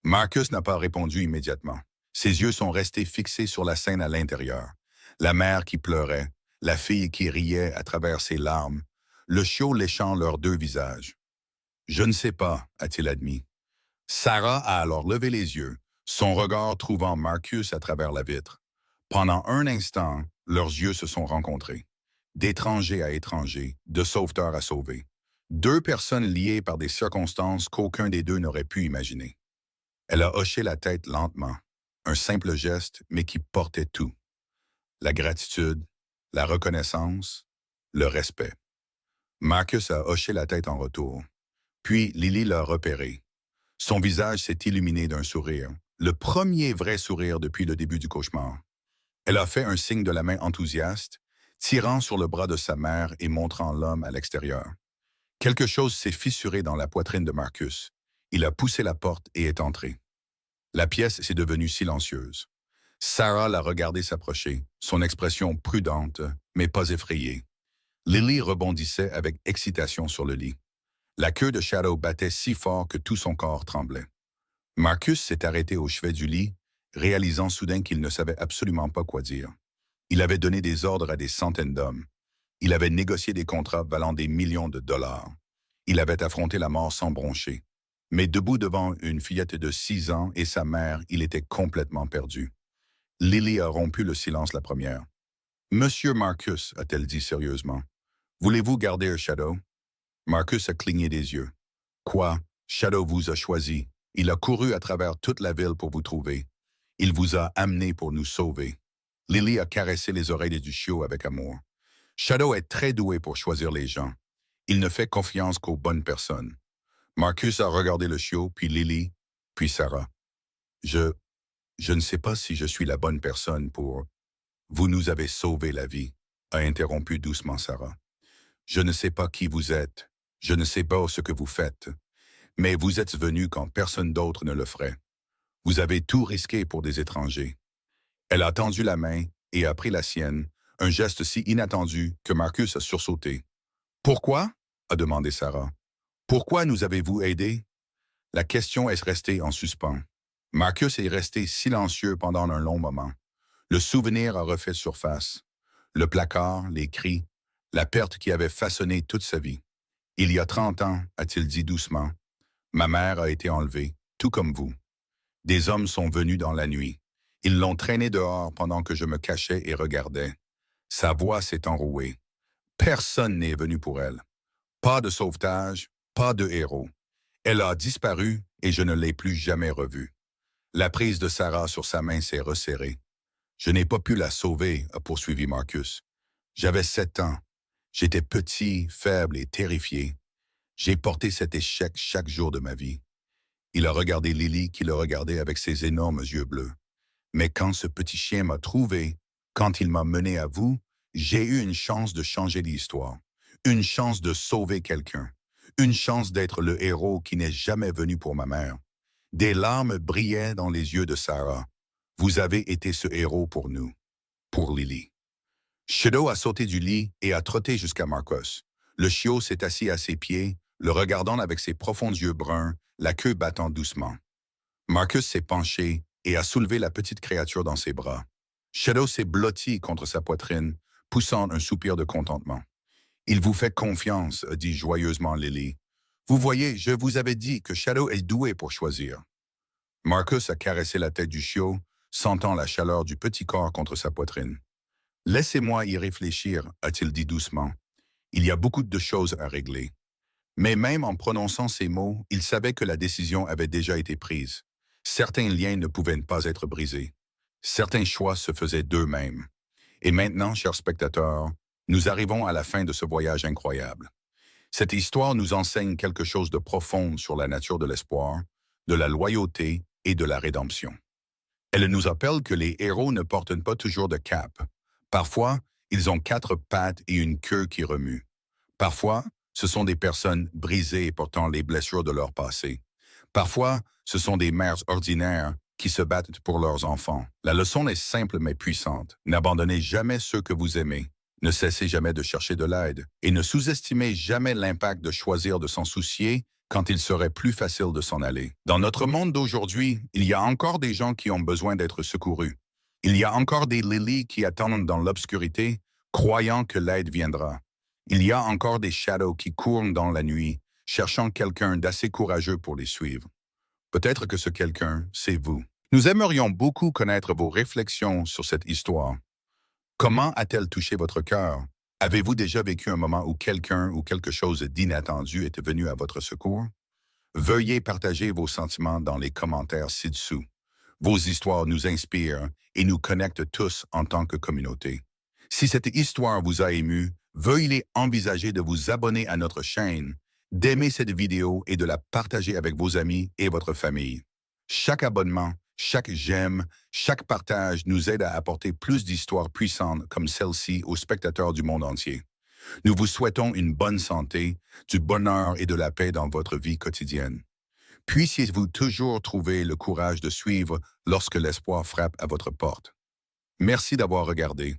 Marcus n'a pas répondu immédiatement. Ses yeux sont restés fixés sur la scène à l'intérieur. La mère qui pleurait, la fille qui riait à travers ses larmes, le chiot léchant leurs deux visages. « Je ne sais pas, » a-t-il admis. Sarah a alors levé les yeux, son regard trouvant Marcus à travers la vitre. Pendant un instant, leurs yeux se sont rencontrés. D'étranger à étranger, de sauveteur à sauvé. Deux personnes liées par des circonstances qu'aucun des deux n'aurait pu imaginer. Elle a hoché la tête lentement, un simple geste, mais qui portait tout. La gratitude, la reconnaissance, le respect. Marcus a hoché la tête en retour. Puis Lily l'a repéré. Son visage s'est illuminé d'un sourire, le premier vrai sourire depuis le début du cauchemar. Elle a fait un signe de la main enthousiaste, tirant sur le bras de sa mère et montrant l'homme à l'extérieur. Quelque chose s'est fissuré dans la poitrine de Marcus. Il a poussé la porte et est entré. La pièce s'est devenue silencieuse. Sarah l'a regardé s'approcher, son expression prudente, mais pas effrayée. Lily rebondissait avec excitation sur le lit. La queue de Shadow battait si fort que tout son corps tremblait. Marcus s'est arrêté au chevet du lit, réalisant soudain qu'il ne savait absolument pas quoi dire. Il avait donné des ordres à des centaines d'hommes. Il avait négocié des contrats valant des millions de dollars. Il avait affronté la mort sans broncher. Mais debout devant une fillette de 6 ans et sa mère, il était complètement perdu. Lily a rompu le silence la première. Monsieur Marcus, a-t-elle dit sérieusement, voulez-vous garder un Shadow? Marcus a cligné des yeux. Quoi? Shadow vous a choisi. Il a couru à travers toute la ville pour vous trouver. Il vous a amené pour nous sauver. Lily a caressé les oreilles du chiot avec amour. Shadow est très doué pour choisir les gens. Il ne fait confiance qu'aux bonnes personnes. Marcus a regardé le chiot, puis Lily, puis Sarah. Je ne sais pas si je suis la bonne personne pour... Vous nous avez sauvé la vie, a interrompu doucement Sarah. Je ne sais pas qui vous êtes. Je ne sais pas ce que vous faites. Mais vous êtes venu quand personne d'autre ne le ferait. Vous avez tout risqué pour des étrangers. Elle a tendu la main et a pris la sienne, un geste si inattendu que Marcus a sursauté. Pourquoi? A demandé Sarah. Pourquoi nous avez-vous aidés? La question est restée en suspens. Marcus est resté silencieux pendant un long moment. Le souvenir a refait surface. Le placard, les cris, la perte qui avait façonné toute sa vie. Il y a 30 ans, a-t-il dit doucement, ma mère a été enlevée, tout comme vous. Des hommes sont venus dans la nuit. Ils l'ont traînée dehors pendant que je me cachais et regardais. Sa voix s'est enrouée. Personne n'est venu pour elle. Pas de sauvetage, pas de héros. Elle a disparu et je ne l'ai plus jamais revue. La prise de Sarah sur sa main s'est resserrée. Je n'ai pas pu la sauver, a poursuivi Marcus. J'avais 7 ans. J'étais petit, faible et terrifié. J'ai porté cet échec chaque jour de ma vie. Il a regardé Lily qui le regardait avec ses énormes yeux bleus. Mais quand ce petit chien m'a trouvé, quand il m'a mené à vous, j'ai eu une chance de changer l'histoire, une chance de sauver quelqu'un, une chance d'être le héros qui n'est jamais venu pour ma mère. Des larmes brillaient dans les yeux de Sarah. Vous avez été ce héros pour nous, pour Lily. Shadow a sauté du lit et a trotté jusqu'à Marcus. Le chiot s'est assis à ses pieds, le regardant avec ses profonds yeux bruns, la queue battant doucement. Marcus s'est penché et a soulevé la petite créature dans ses bras. Shadow s'est blotti contre sa poitrine, poussant un soupir de contentement. « Il vous fait confiance, » a dit joyeusement Lily. « Vous voyez, je vous avais dit que Shadow est doué pour choisir. » Marcus a caressé la tête du chiot, sentant la chaleur du petit corps contre sa poitrine. « Laissez-moi y réfléchir, » a-t-il dit doucement. « Il y a beaucoup de choses à régler. » Mais même en prononçant ces mots, il savait que la décision avait déjà été prise. Certains liens ne pouvaient pas être brisés. Certains choix se faisaient d'eux-mêmes. Et maintenant, chers spectateurs, nous arrivons à la fin de ce voyage incroyable. Cette histoire nous enseigne quelque chose de profond sur la nature de l'espoir, de la loyauté et de la rédemption. Elle nous rappelle que les héros ne portent pas toujours de cape. Parfois, ils ont 4 pattes et une queue qui remue. Parfois, ce sont des personnes brisées portant les blessures de leur passé. Parfois, ce sont des mères ordinaires qui se battent pour leurs enfants. La leçon est simple mais puissante. N'abandonnez jamais ceux que vous aimez. Ne cessez jamais de chercher de l'aide. Et ne sous-estimez jamais l'impact de choisir de s'en soucier quand il serait plus facile de s'en aller. Dans notre monde d'aujourd'hui, il y a encore des gens qui ont besoin d'être secourus. Il y a encore des Lily qui attendent dans l'obscurité, croyant que l'aide viendra. Il y a encore des Shadows qui courent dans la nuit, cherchant quelqu'un d'assez courageux pour les suivre. Peut-être que ce quelqu'un, c'est vous. Nous aimerions beaucoup connaître vos réflexions sur cette histoire. Comment a-t-elle touché votre cœur? Avez-vous déjà vécu un moment où quelqu'un ou quelque chose d'inattendu était venu à votre secours? Veuillez partager vos sentiments dans les commentaires ci-dessous. Vos histoires nous inspirent et nous connectent tous en tant que communauté. Si cette histoire vous a ému, veuillez envisager de vous abonner à notre chaîne, d'aimer cette vidéo et de la partager avec vos amis et votre famille. Chaque abonnement, chaque j'aime, chaque partage nous aide à apporter plus d'histoires puissantes comme celle-ci aux spectateurs du monde entier. Nous vous souhaitons une bonne santé, du bonheur et de la paix dans votre vie quotidienne. Puissiez-vous toujours trouver le courage de suivre lorsque l'espoir frappe à votre porte. Merci d'avoir regardé.